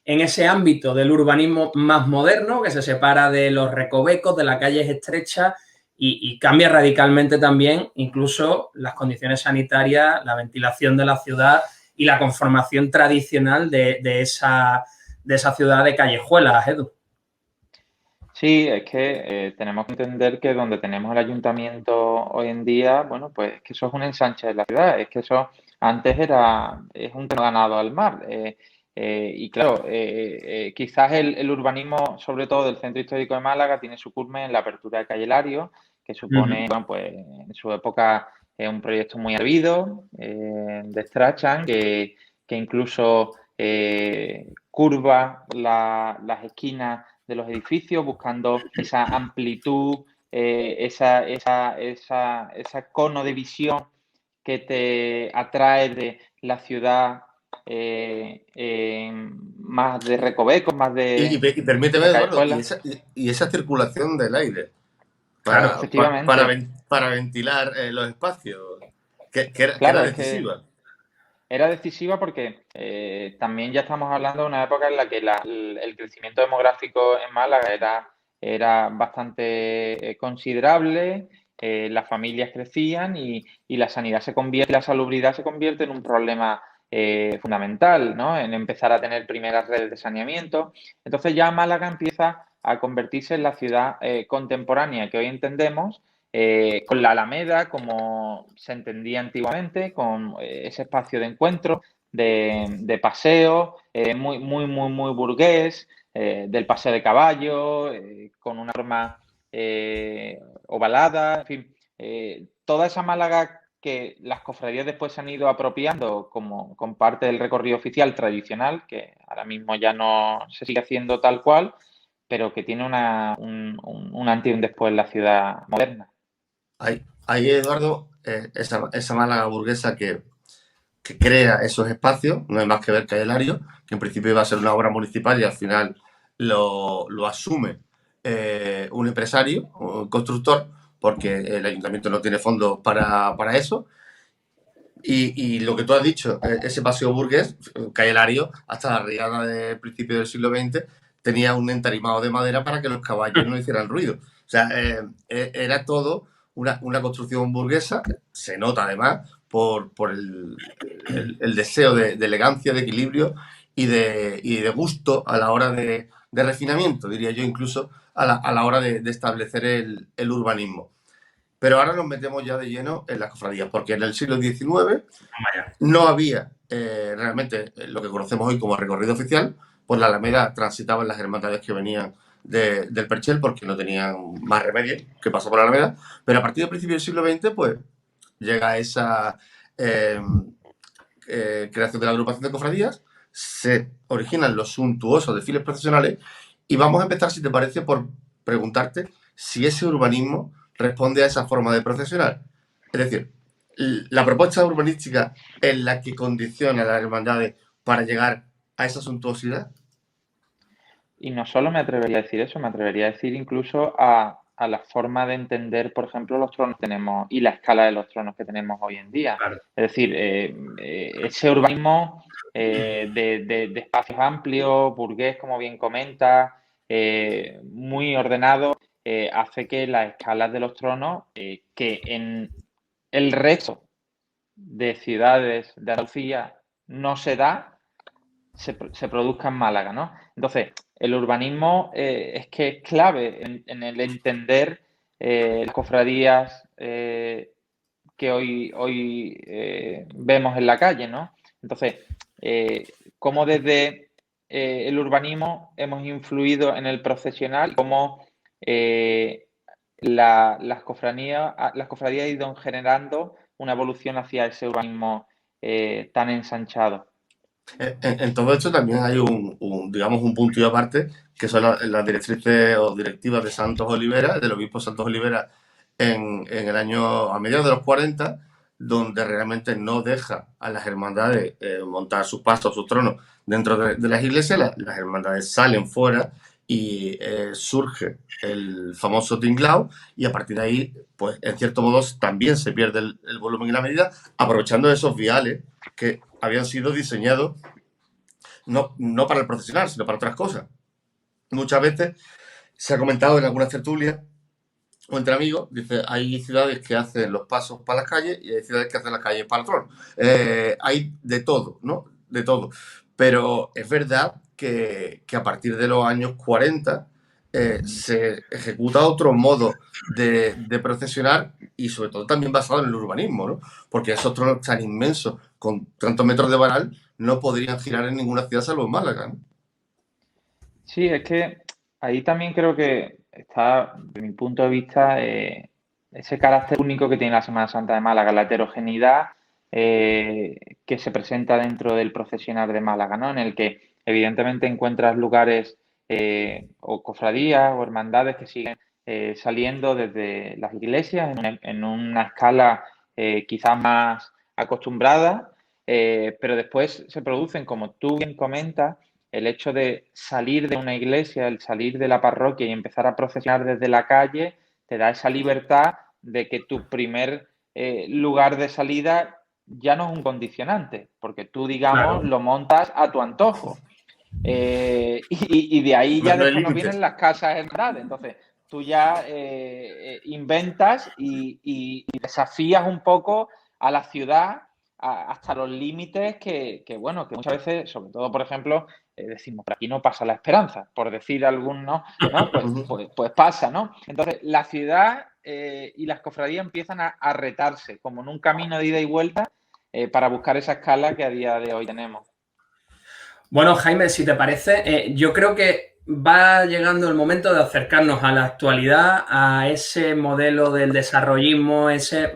S1: ese ámbito del urbanismo más moderno, que se separa de los recovecos, de las calles estrechas, y cambia radicalmente también incluso las condiciones sanitarias, la ventilación de la ciudad y la conformación tradicional de esa ciudad de callejuelas, Edu.
S3: Sí, es que tenemos que entender que donde tenemos el ayuntamiento hoy en día, bueno, pues es que eso es un ensanche de la ciudad, es que eso antes es un terreno ganado al mar. Y claro, quizás el urbanismo, sobre todo del centro histórico de Málaga, tiene su culmen en la apertura de Calle Lario, que supone, bueno, pues en su época un proyecto muy hervido de Strachan, que incluso curva las esquinas de los edificios, buscando esa amplitud, esa cono de visión que te atrae de la ciudad más de recovecos, más
S2: Y
S3: de
S2: permíteme, Eduardo,
S3: callejuelas.
S2: y esa circulación del aire
S1: Claro,
S3: Efectivamente.
S2: para ventilar los espacios, que era
S3: Claro, es que
S2: decisiva.
S3: era decisiva porque también ya estamos hablando de una época en la que el crecimiento demográfico en Málaga era bastante considerable, las familias crecían y la sanidad la salubridad se convierte en un problema fundamental, ¿no? En empezar a tener primeras redes de saneamiento. Entonces ya Málaga empieza a convertirse en la ciudad contemporánea que hoy entendemos, con la Alameda, como se entendía antiguamente, con ese espacio de encuentro, de paseo, muy, muy, muy, muy burgués, del paseo de caballo, con una forma ovalada, en fin, toda esa Málaga que las cofradías después se han ido apropiando con parte del recorrido oficial tradicional, que ahora mismo ya no se sigue haciendo tal cual, pero que tiene un antes y un después en la ciudad moderna.
S2: Ahí Eduardo, esa Málaga burguesa que crea esos espacios, no hay más que ver que el Lario, que en principio iba a ser una obra municipal y al final lo asume un empresario, un constructor, porque el ayuntamiento no tiene fondos para eso. Y lo que tú has dicho, ese paseo burgués, calle Lario, hasta la regada del principio del siglo XX, tenía un entarimado de madera para que los caballos no hicieran ruido. O sea, era todo una construcción burguesa, se nota además por el deseo de elegancia, de equilibrio y de gusto a la hora de refinamiento, diría yo, incluso a la hora de establecer el urbanismo. Pero ahora nos metemos ya de lleno en las cofradías, porque en el siglo XIX no había realmente lo que conocemos hoy como recorrido oficial. Por la Alameda transitaban las hermandades que venían del Perchel porque no tenían más remedio que pasar por la Alameda. Pero a partir del principio del siglo XX, pues llega esa creación de la agrupación de cofradías, se originan los suntuosos desfiles procesionales y vamos a empezar, si te parece, por preguntarte si ese urbanismo responde a esa forma de procesionar. Es decir, la propuesta urbanística es la que condiciona a las hermandades para llegar a esa suntuosidad.
S3: Y no solo me atrevería a decir eso, me atrevería a decir incluso a la forma de entender, por ejemplo, los tronos que tenemos y la escala de los tronos que tenemos hoy en día.
S1: Claro.
S3: Es decir, ese urbanismo de espacios amplios, burgués, como bien comenta, muy ordenado, hace que las escalas de los tronos, que en el resto de ciudades de Andalucía no se da, se produzca en Málaga, ¿no? Entonces, el urbanismo es que es clave en el entender las cofradías que hoy vemos en la calle, ¿no? Entonces, cómo desde el urbanismo hemos influido en el procesional, cómo las cofradías han ido generando una evolución hacia ese urbanismo tan ensanchado.
S2: En todo esto también hay digamos, un punto y aparte, que son las directrices o directivas de Santos Olivera, del obispo Santos Olivera, en el año, a mediados de los 40, donde realmente no deja a las hermandades montar sus pasos, sus tronos dentro de las iglesias. Las hermandades salen fuera y surge el famoso tinglao, y a partir de ahí, pues en cierto modo también se pierde el volumen y la medida, aprovechando esos viales que habían sido diseñados no para el profesional, sino para otras cosas. Muchas veces se ha comentado en algunas tertulias o entre amigos, dice, hay ciudades que hacen los pasos para las calles y hay ciudades que hacen las calles para el trono. Hay de todo, ¿no? De todo. Pero es verdad que a partir de los años 40 se ejecuta otro modo de procesionar, y sobre todo también basado en el urbanismo, ¿no? Porque esos tronos tan inmensos, con tantos metros de varal, no podrían girar en ninguna ciudad salvo en Málaga, ¿no?
S3: Sí, es que ahí también creo que está, desde mi punto de vista, ese carácter único que tiene la Semana Santa de Málaga, la heterogeneidad que se presenta dentro del procesionar de Málaga, ¿no? En el que evidentemente encuentras lugares o cofradías o hermandades que siguen saliendo desde las iglesias en una escala quizás más acostumbrada, pero después se producen, como tú bien comentas, el hecho de salir de una iglesia, el salir de la parroquia y empezar a procesionar desde la calle, te da esa libertad de que tu primer lugar de salida ya no es un condicionante, porque tú, digamos,
S1: Claro.
S3: lo montas a tu antojo. Y de ahí ya
S2: No hay
S3: después nos
S2: límites.
S3: vienen las casas hermandades. Entonces, tú ya inventas y desafías un poco a la ciudad hasta los límites bueno, que muchas veces, sobre todo, por ejemplo, decimos, por aquí no pasa la esperanza, por decir alguno, ¿no? Pues pasa, ¿no? Entonces, la ciudad y las cofradías empiezan a retarse, como en un camino de ida y vuelta, para buscar esa escala que a día de hoy tenemos.
S1: Bueno, Jaime, si te parece, yo creo que va llegando el momento de acercarnos a la actualidad, a ese modelo del desarrollismo, ese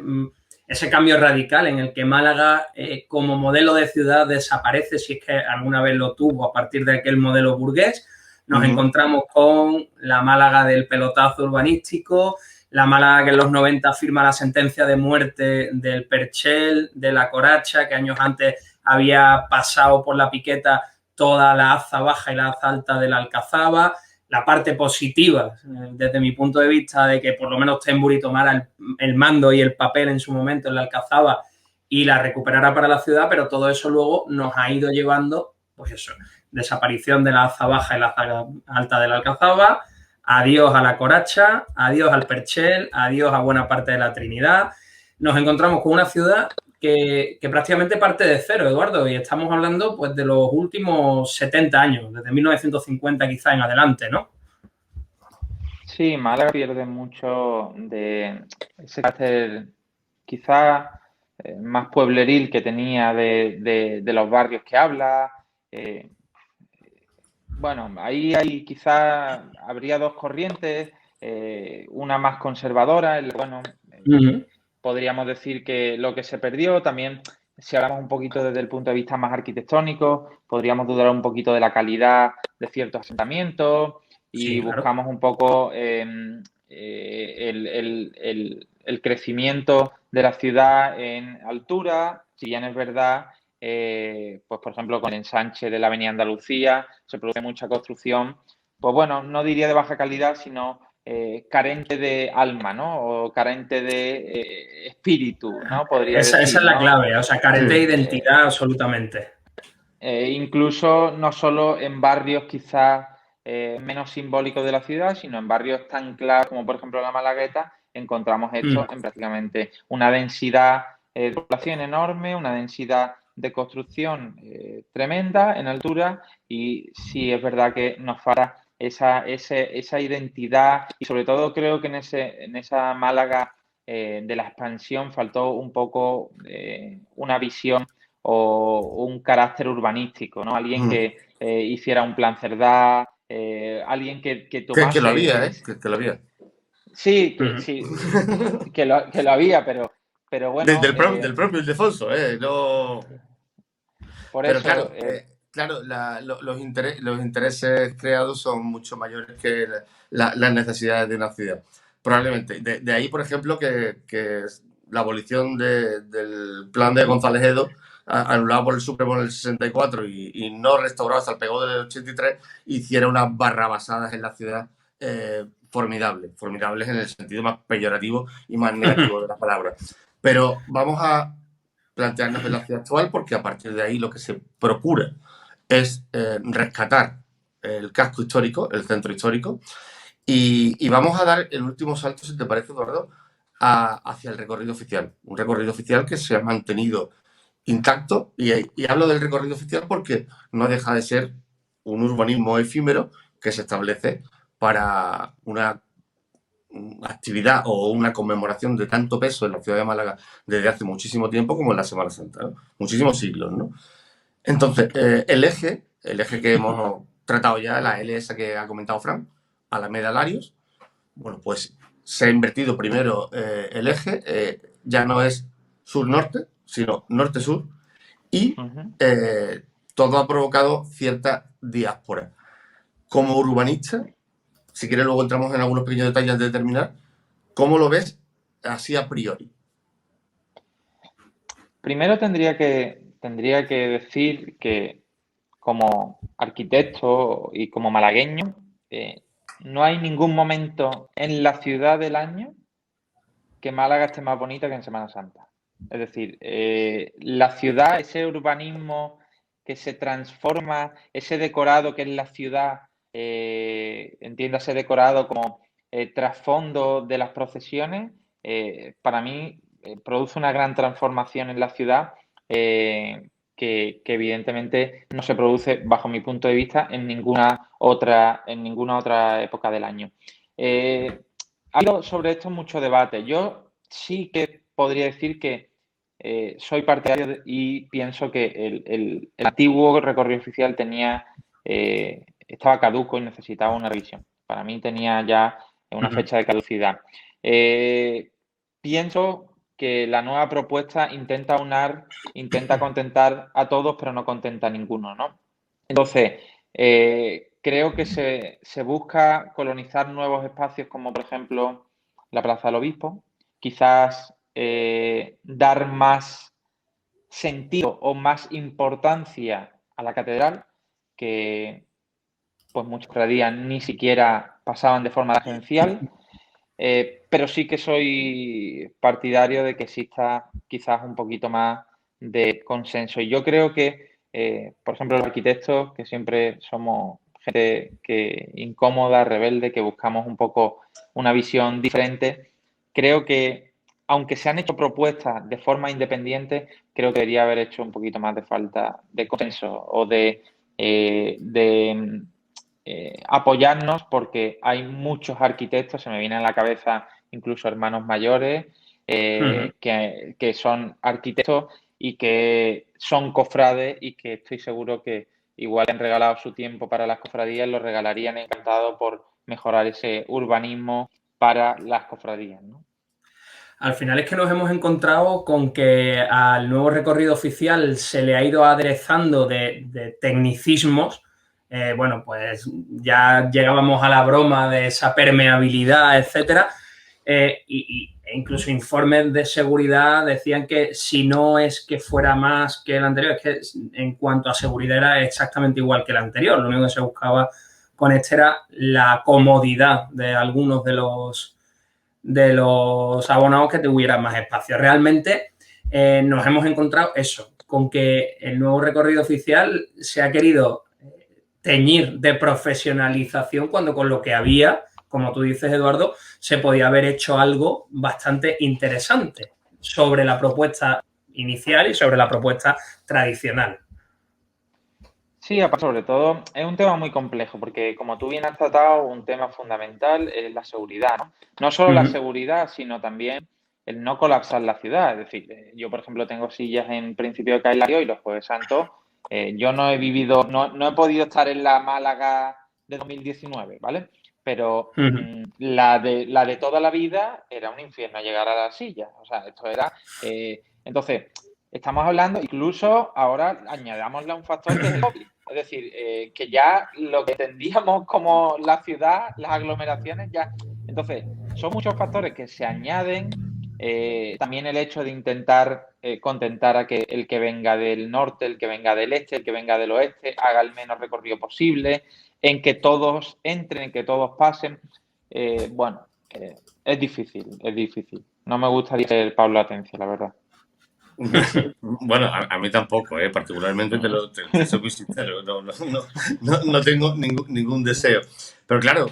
S1: cambio radical en el que Málaga como modelo de ciudad desaparece, si es que alguna vez lo tuvo a partir de aquel modelo burgués. Nos encontramos con la Málaga del pelotazo urbanístico, la Málaga que en los 90 firma la sentencia de muerte del Perchel, de la Coracha, que años antes había pasado por la piqueta toda la alza baja y la alza alta de la Alcazaba. La parte positiva, desde mi punto de vista, de que por lo menos Tenbury tomara el mando y el papel en su momento en la Alcazaba y la recuperara para la ciudad, pero todo eso luego nos ha ido llevando, pues eso, desaparición de la alza baja y la alza alta de la Alcazaba, adiós a la Coracha, adiós al Perchel, adiós a buena parte de la Trinidad. Nos encontramos con una ciudad que prácticamente parte de cero, Eduardo, y estamos hablando pues de los últimos 70 años, desde 1950 quizá en adelante, ¿no?
S3: Sí, Málaga pierde mucho de ese carácter quizá más puebleril que tenía de los barrios que habla. Bueno, ahí quizá habría dos corrientes, una más conservadora, bueno, podríamos decir que lo que se perdió también, si hablamos un poquito desde el punto de vista más arquitectónico, podríamos dudar un poquito de la calidad de ciertos asentamientos y
S1: Sí, claro.
S3: buscamos un poco el crecimiento de la ciudad en altura, si bien es verdad, pues por ejemplo con el ensanche de la Avenida Andalucía se produce mucha construcción, pues bueno, no diría de baja calidad, sino carente de alma, ¿no? O carente de espíritu, ¿no? Podría
S1: Esa
S3: decir,
S1: es la
S3: ¿no?
S1: clave, o sea, carente de
S2: Sí.
S1: identidad absolutamente.
S3: Incluso no solo en barrios quizás menos simbólicos de la ciudad, sino en barrios tan claros como por ejemplo la Malagueta, encontramos esto en prácticamente una densidad de población enorme, una densidad de construcción tremenda en altura y sí es verdad que nos falta esa identidad, y sobre todo creo que en esa Málaga de la expansión faltó un poco una visión o un carácter urbanístico, ¿no? Alguien que hiciera un plan Cerdá, alguien que tomase...
S2: Que lo había, que lo había.
S3: Sí, que lo había, pero bueno...
S2: Del propio Ildefonso, no...
S3: Por
S2: Pero
S3: eso...
S2: claro, los intereses creados son mucho mayores que las necesidades de una ciudad. Probablemente. De ahí, por ejemplo, que la abolición del plan de González Edo, anulado por el Supremo en el 64 y no restaurado hasta el pegó del 83, hiciera unas barrabasadas en la ciudad formidables en el sentido más peyorativo y más negativo de la palabra. Pero vamos a plantearnos en la ciudad actual, porque a partir de ahí lo que se procura es rescatar el casco histórico, el centro histórico, y vamos a dar el último salto, si te parece, Eduardo, hacia el recorrido oficial. Un recorrido oficial que se ha mantenido intacto, y hablo del recorrido oficial porque no deja de ser un urbanismo efímero que se establece para una actividad o una conmemoración de tanto peso en la ciudad de Málaga desde hace muchísimo tiempo como en la Semana Santa, ¿no? Muchísimos siglos, ¿no? Entonces, el eje que hemos tratado ya, la L esa que ha comentado Fran, Alameda Larios, bueno, pues se ha invertido primero el eje, ya no es sur-norte, sino norte-sur, y todo ha provocado cierta diáspora. Como urbanista, si quieres luego entramos en algunos pequeños detalles de terminar, ¿cómo lo ves así a priori?
S3: Primero tendría que decir que como arquitecto y como malagueño, no hay ningún momento en la ciudad del año que Málaga esté más bonita que en Semana Santa. Es decir, la ciudad, ese urbanismo que se transforma, ese decorado que es la ciudad, entiéndase decorado como trasfondo de las procesiones, para mí produce una gran transformación en la ciudad que evidentemente no se produce, bajo mi punto de vista, en ninguna otra época del año. Ha habido sobre esto mucho debate. Yo sí que podría decir que soy partidario y pienso que el antiguo recorrido oficial estaba caduco y necesitaba una revisión. Para mí tenía ya una fecha de caducidad. Pienso que la nueva propuesta intenta contentar a todos, pero no contenta a ninguno, ¿no? Entonces, creo que se busca colonizar nuevos espacios como, por ejemplo, la Plaza del Obispo. Quizás dar más sentido o más importancia a la catedral, que pues muchos cofradías ni siquiera pasaban de forma tangencial. Pero sí que soy partidario de que exista quizás un poquito más de consenso. Y yo creo que, por ejemplo, los arquitectos, que siempre somos gente incómoda, rebelde, que buscamos un poco una visión diferente, creo que, aunque se han hecho propuestas de forma independiente, creo que debería haber hecho un poquito más de falta de consenso o de apoyarnos, porque hay muchos arquitectos, se me viene a la cabeza incluso hermanos mayores que son arquitectos y que son cofrades y que estoy seguro que igual han regalado su tiempo para las cofradías, lo regalarían encantado por mejorar ese urbanismo para las cofradías, ¿no?
S1: Al final es que nos hemos encontrado con que al nuevo recorrido oficial se le ha ido aderezando de tecnicismos. Bueno, pues ya llegábamos a la broma de esa permeabilidad, etcétera. E incluso informes de seguridad decían que si no es que fuera más que el anterior, es que en cuanto a seguridad era exactamente igual que el anterior. Lo único que se buscaba con este era la comodidad de algunos de los abonados que tuvieran más espacio. Realmente nos hemos encontrado eso, con que el nuevo recorrido oficial se ha querido teñir de profesionalización cuando con lo que había, como tú dices, Eduardo, se podía haber hecho algo bastante interesante sobre la propuesta inicial y sobre la propuesta tradicional.
S3: Sí, aparte, sobre todo, es un tema muy complejo porque, como tú bien has tratado, un tema fundamental es la seguridad, ¿no? No solo la
S1: Ujú.
S3: seguridad, sino también el no colapsar la ciudad. Es decir, yo, por ejemplo, tengo sillas en Principio de Caelario y los Jueves Santos. Yo no he vivido, no he podido estar en la Málaga de 2019, ¿vale? Pero
S1: Ujú.
S3: la de toda la vida era un infierno llegar a la silla. O sea, esto era. Entonces, estamos hablando, incluso ahora añadámosle un factor que es el COVID. Es decir, que ya lo que entendíamos como la ciudad, las aglomeraciones, ya. Entonces, son muchos factores que se añaden. También el hecho de intentar contentar a que el que venga del norte, el que venga del este, el que venga del oeste, haga el menos recorrido posible, en que todos entren, en que todos pasen. Bueno, es difícil, es difícil. No me gustaría ser Pablo Atencio, la verdad.
S2: Bueno, a mí tampoco, ¿eh? Particularmente te soy muy sincero, no tengo ningún deseo. Pero claro,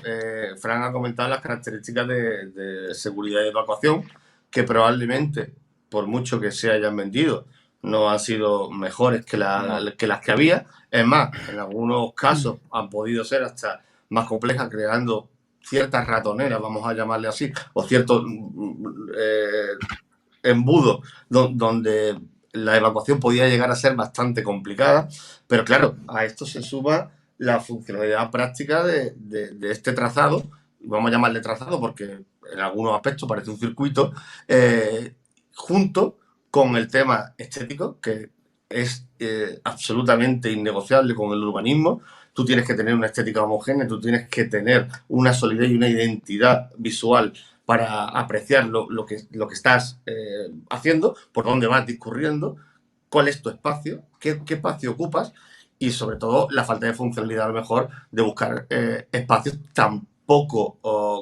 S2: Fran ha comentado las características de seguridad y evacuación, que probablemente, por mucho que se hayan vendido, no han sido mejores
S3: No.
S2: que las que había. Es más, en algunos casos han podido ser hasta más complejas, creando ciertas ratoneras, vamos a llamarle así, o ciertos embudo donde la evacuación podía llegar a ser bastante complicada, pero claro, a esto se suma la funcionalidad práctica de este trazado, vamos a llamarle trazado porque en algunos aspectos parece un circuito, junto con el tema estético, que es absolutamente innegociable con el urbanismo. Tú tienes que tener una estética homogénea, tú tienes que tener una solidez y una identidad visual para apreciar lo que estás haciendo, por dónde vas discurriendo, cuál es tu espacio, qué espacio ocupas y sobre todo la falta de funcionalidad a lo mejor de buscar espacios tan poco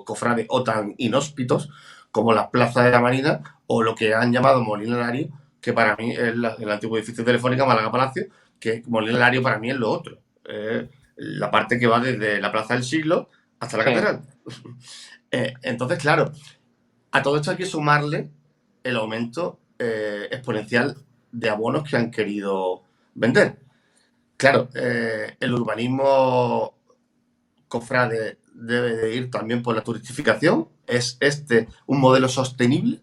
S2: cofrades o tan inhóspitos como las plazas de la Marina o lo que han llamado Molino Lario, que para mí es el antiguo edificio Telefónica Málaga Palacio, que Molino Lario para mí es lo otro. La parte que va desde la Plaza del Siglo hasta la
S3: Sí.
S2: Catedral. Entonces, claro, a todo esto hay que sumarle el aumento exponencial de abonos que han querido vender. Claro, el urbanismo cofrade debe de ir también por la turistificación. ¿Es este un modelo sostenible?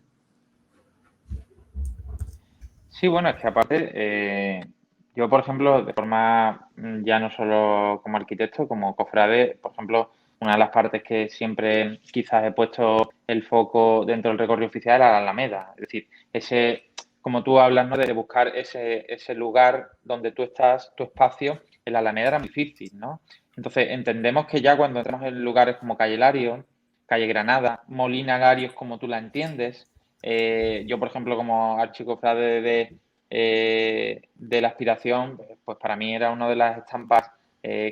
S3: Sí, bueno, es que aparte, yo, por ejemplo, de forma ya no solo como arquitecto, como cofrade, por ejemplo, una de las partes que siempre quizás he puesto el foco dentro del recorrido oficial era la Alameda. Es decir, como tú hablas, ¿no? De buscar ese lugar donde tú estás, tu espacio, en la Alameda era muy difícil, ¿no? Entonces, entendemos que ya cuando entramos en lugares como Calle Lario, Calle Granada, Molina Larios, como tú la entiendes, yo, por ejemplo, como archicofrade de la aspiración, pues para mí era una de las estampas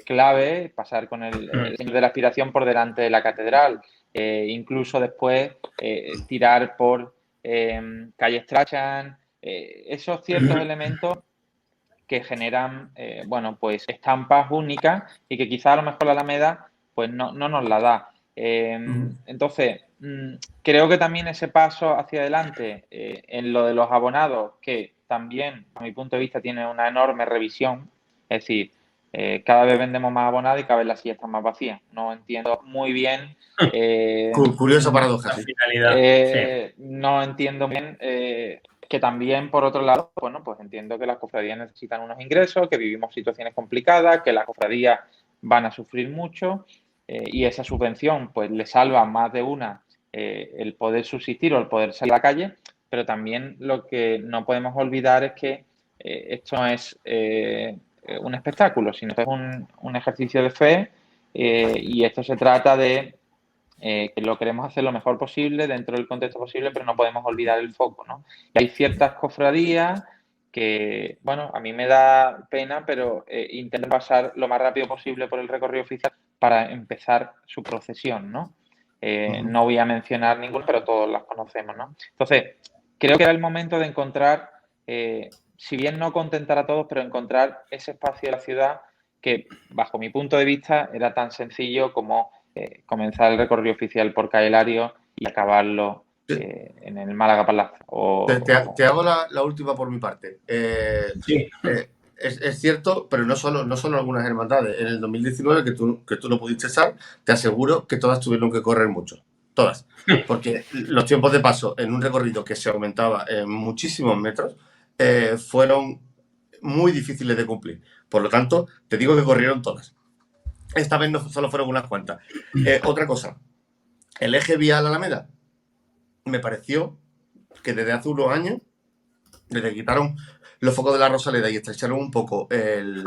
S3: clave pasar con el señor de la aspiración por delante de la catedral. Incluso después tirar por calle Strachan, esos ciertos elementos que generan, bueno, pues estampas únicas y que quizá a lo mejor la Alameda pues no nos la da. Entonces, creo que también ese paso hacia adelante en lo de los abonados, que también, a mi punto de vista, tiene una enorme revisión, es decir, cada vez vendemos más abonados y cada vez las sillas están más vacías. No entiendo muy bien.
S2: Curiosa paradoja,
S1: La
S2: sí.
S1: finalidad, sí.
S3: No entiendo bien que también, por otro lado, bueno, pues entiendo que las cofradías necesitan unos ingresos, que vivimos situaciones complicadas, que las cofradías van a sufrir mucho y esa subvención pues le salva a más de una el poder subsistir o el poder salir a la calle, pero también lo que no podemos olvidar es que esto no es un espectáculo, sino que es un ejercicio de fe y esto se trata de que lo queremos hacer lo mejor posible, dentro del contexto posible, pero no podemos olvidar el foco, ¿no? Y hay ciertas cofradías que, bueno, a mí me da pena, pero intento pasar lo más rápido posible por el recorrido oficial para empezar su procesión, ¿no? No voy a mencionar ninguna, pero todos las conocemos, ¿no? Entonces, creo que era el momento de encontrar, si bien no contentar a todos, pero encontrar ese espacio de la ciudad que, bajo mi punto de vista, era tan sencillo como comenzar el recorrido oficial por Calle Lario y acabarlo en el Málaga Palacio.
S2: Te hago la última por mi parte.
S1: Sí.
S2: es cierto, pero no solo algunas hermandades. En el 2019, que tú lo pudiste estar, te aseguro que todas tuvieron que correr mucho. Todas. Porque los tiempos de paso en un recorrido que se aumentaba en muchísimos metros fueron muy difíciles de cumplir. Por lo tanto, te digo que corrieron todas. Esta vez no solo fueron unas cuantas. Otra cosa, el eje vial Alameda me pareció que desde hace unos años, desde que quitaron los focos de la Rosaleda y estrecharon un poco el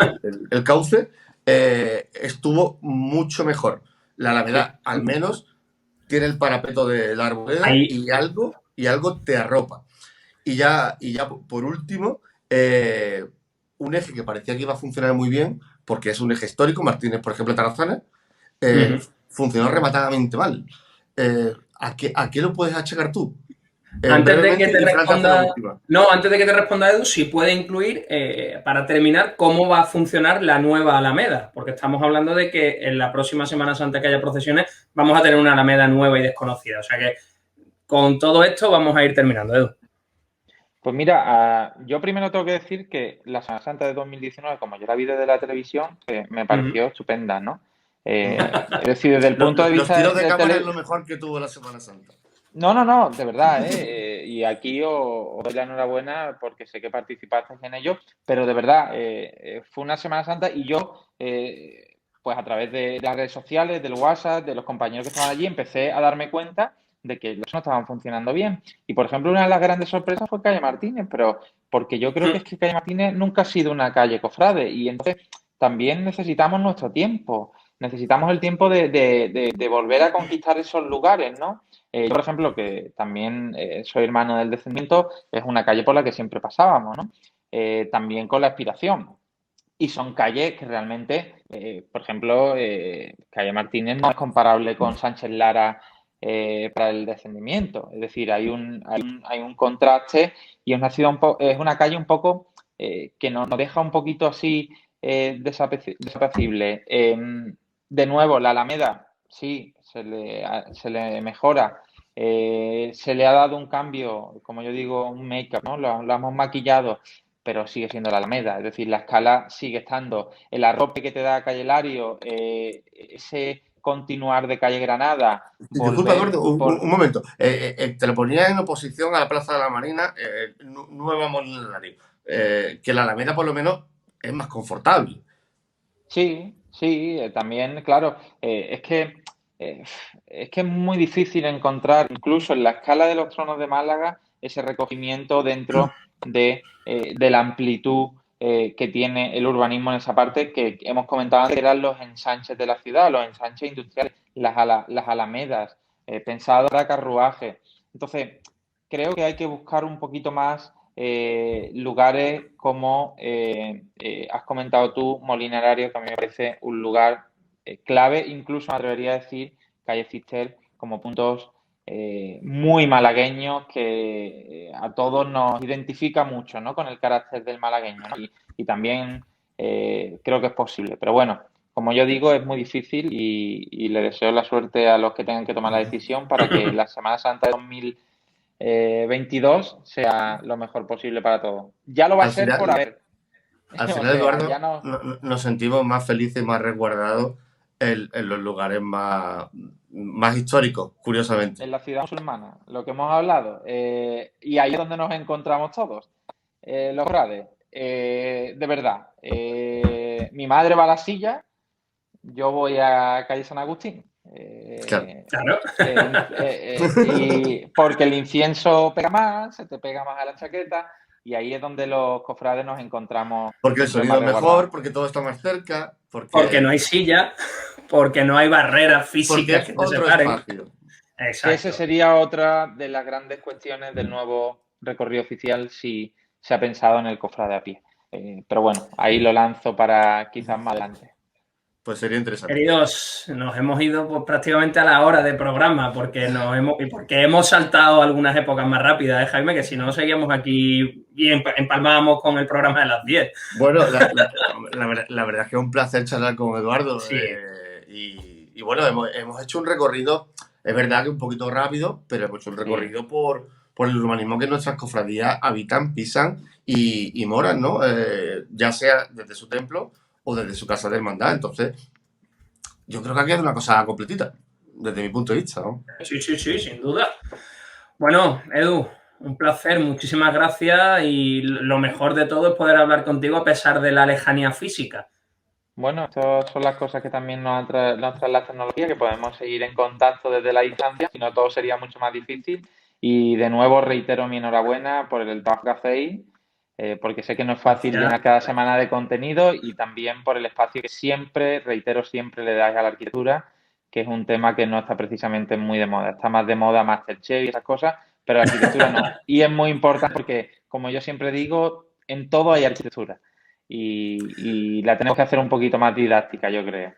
S2: cauce, estuvo mucho mejor. La Alameda, al menos, tiene el parapeto de la arboleda y algo te arropa. Y ya por último, un eje que parecía que iba a funcionar muy bien, porque es un eje histórico, Martínez, por ejemplo, Tarazana, funcionó rematadamente mal. ¿A qué lo puedes achacar tú?
S1: Antes de que te responda Edu, si puede incluir, para terminar, cómo va a funcionar la nueva Alameda, porque estamos hablando de que en la próxima Semana Santa que haya procesiones vamos a tener una Alameda nueva y desconocida. O sea que con todo esto vamos a ir terminando, Edu.
S3: Pues mira, yo primero tengo que decir que la Semana Santa de 2019, como yo la vi desde la televisión, me pareció estupenda, ¿no? Es decir, desde el punto de vista...
S2: Los tiros de cámara es lo mejor que tuvo la Semana Santa.
S3: No, de verdad, y aquí os doy la enhorabuena porque sé que participasteis en ello, pero de verdad, fue una Semana Santa y yo, pues a través de las redes sociales, del WhatsApp, de los compañeros que estaban allí, empecé a darme cuenta de que las cosas no estaban funcionando bien. Y, por ejemplo, una de las grandes sorpresas fue Calle Martínez, pero porque yo creo que es que Calle Martínez nunca ha sido una calle cofrade y entonces también necesitamos nuestro tiempo. Necesitamos el tiempo de volver a conquistar esos lugares, ¿no? Yo, por ejemplo, que también soy hermano del Descendimiento, es una calle por la que siempre pasábamos, ¿no? También con la Expiración. Y son calles que realmente, por ejemplo, Calle Martínez no es comparable con Sánchez Lara para el Descendimiento. Es decir, hay un contraste y es una calle un poco que nos deja un poquito así desapacible. De nuevo, la Alameda, sí, se le mejora. Se le ha dado un cambio, como yo digo, un make-up, ¿no? Lo hemos maquillado, pero sigue siendo la Alameda. Es decir, la escala sigue estando. El arrope que te da Calle Lario, ese continuar de Calle Granada.
S2: Disculpa, Eduardo, un momento. Te lo ponía en oposición a la Plaza de la Marina, Nueva Molina Lario, que la Alameda por lo menos es más confortable.
S3: Sí, también, claro, es que es muy difícil encontrar, incluso en la escala de los tronos de Málaga, ese recogimiento dentro de la amplitud que tiene el urbanismo en esa parte, que hemos comentado antes, que eran los ensanches de la ciudad, los ensanches industriales, las alamedas, pensado para carruaje. Entonces, creo que hay que buscar un poquito más lugares como has comentado tú, Molinarario, que a mí me parece un lugar clave, incluso me atrevería a decir Calle Cister, como puntos muy malagueños que a todos nos identifica mucho, ¿no? Con el carácter del malagueño, ¿no? Y también creo que es posible, pero bueno, como yo digo, es muy difícil y le deseo la suerte a los que tengan que tomar la decisión para que la Semana Santa de 2022 sea lo mejor posible para todos. Ya lo va a ser por haber.
S2: Al final, Eduardo, nos sentimos más felices y más resguardados en los lugares más históricos, curiosamente.
S3: En la ciudad musulmana, lo que hemos hablado. Y ahí es donde nos encontramos todos. Los grades. De verdad. Mi madre va a la Silla, yo voy a calle San Agustín.
S1: Claro.
S3: Y porque el incienso pega más, se te pega más a la chaqueta y ahí es donde los cofrades nos encontramos.
S2: Porque el sonido es mejor, porque todo está más cerca.
S1: Porque no hay silla, porque no hay barreras físicas que te separen.
S3: Exacto. Esa sería otra de las grandes cuestiones del nuevo recorrido oficial si se ha pensado en el cofrade a pie. Pero bueno, ahí lo lanzo para quizás más adelante.
S2: Pues sería interesante.
S1: Queridos, nos hemos ido pues, prácticamente a la hora de programa porque hemos saltado algunas épocas más rápidas, Jaime, que si no seguíamos aquí y empalmábamos con el programa de las 10.
S2: Bueno, la verdad es que es un placer charlar con Eduardo. Sí. Y bueno, hemos hecho un recorrido, es verdad que un poquito rápido, pero hemos hecho un recorrido por por el urbanismo que nuestras cofradías habitan, pisan y moran, ¿no? Ya sea desde su templo o desde su casa de hermandad. Entonces, yo creo que aquí es una cosa completita, desde mi punto de vista, ¿no?
S1: Sí, sí, sí, sin duda. Bueno, Edu, un placer, muchísimas gracias y lo mejor de todo es poder hablar contigo a pesar de la lejanía física.
S3: Bueno, estas son las cosas que también nos trae la tecnología, que podemos seguir en contacto desde la distancia, si no todo sería mucho más difícil. Y de nuevo reitero mi enhorabuena por el trabajo que hacéis, porque sé que no es fácil
S1: Gracias.
S3: llenar cada semana de contenido y también por el espacio que siempre, reitero, siempre le dais a la arquitectura, que es un tema que no está precisamente muy de moda. Está más de moda MasterChef y esas cosas, pero la arquitectura no. Y es muy importante porque, como yo siempre digo, en todo hay arquitectura y la tenemos que hacer un poquito más didáctica, yo creo.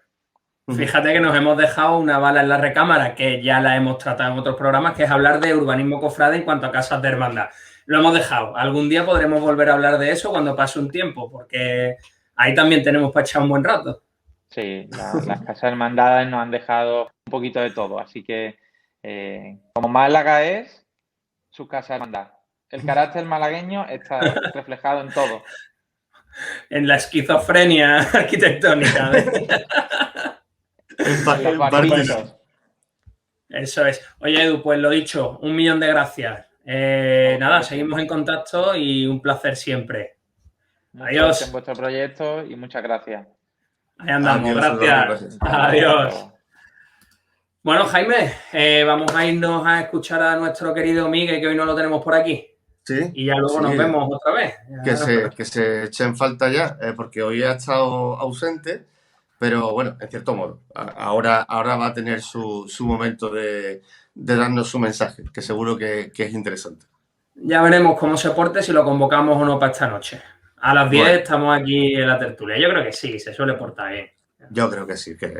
S1: Fíjate que nos hemos dejado una bala en la recámara, que ya la hemos tratado en otros programas, que es hablar de urbanismo cofrade en cuanto a casas de hermandad. Lo hemos dejado. Algún día podremos volver a hablar de eso cuando pase un tiempo, porque ahí también tenemos para echar un buen rato.
S3: Sí, las casas hermandades nos han dejado un poquito de todo, así que como Málaga es su casa hermandad. El carácter malagueño está reflejado en todo.
S1: En la esquizofrenia arquitectónica.
S2: En,
S3: En los
S2: en parte sí.
S3: barquitos.
S1: Eso es. Oye, Edu, pues lo dicho, 1.000.000 de gracias.
S3: A
S1: Nada,
S3: vosotros
S1: seguimos
S3: siempre.
S1: en contacto y un placer siempre.
S3: Mucha suerte en
S1: Adiós.
S3: vuestro proyecto y muchas gracias.
S1: Ahí andamos.
S2: Adiós, Eduardo,
S1: Gracias.
S2: gracias.
S3: Hasta
S1: Adiós.
S3: luego.
S1: Bueno, Jaime, vamos a irnos a escuchar a nuestro querido Miguel, que hoy no lo tenemos por aquí.
S2: Sí,
S1: Y ya luego
S2: sí,
S1: nos vemos otra vez.
S2: que se echen falta ya, porque hoy ha estado ausente, pero bueno, en cierto modo, ahora va a tener su momento de darnos su mensaje, que seguro que es interesante.
S1: Ya veremos cómo se porte, si lo convocamos o no para esta noche. A las 10
S2: Bueno,
S1: estamos aquí en la tertulia. Yo creo que sí, se suele portar bien.
S2: yo creo que sí, que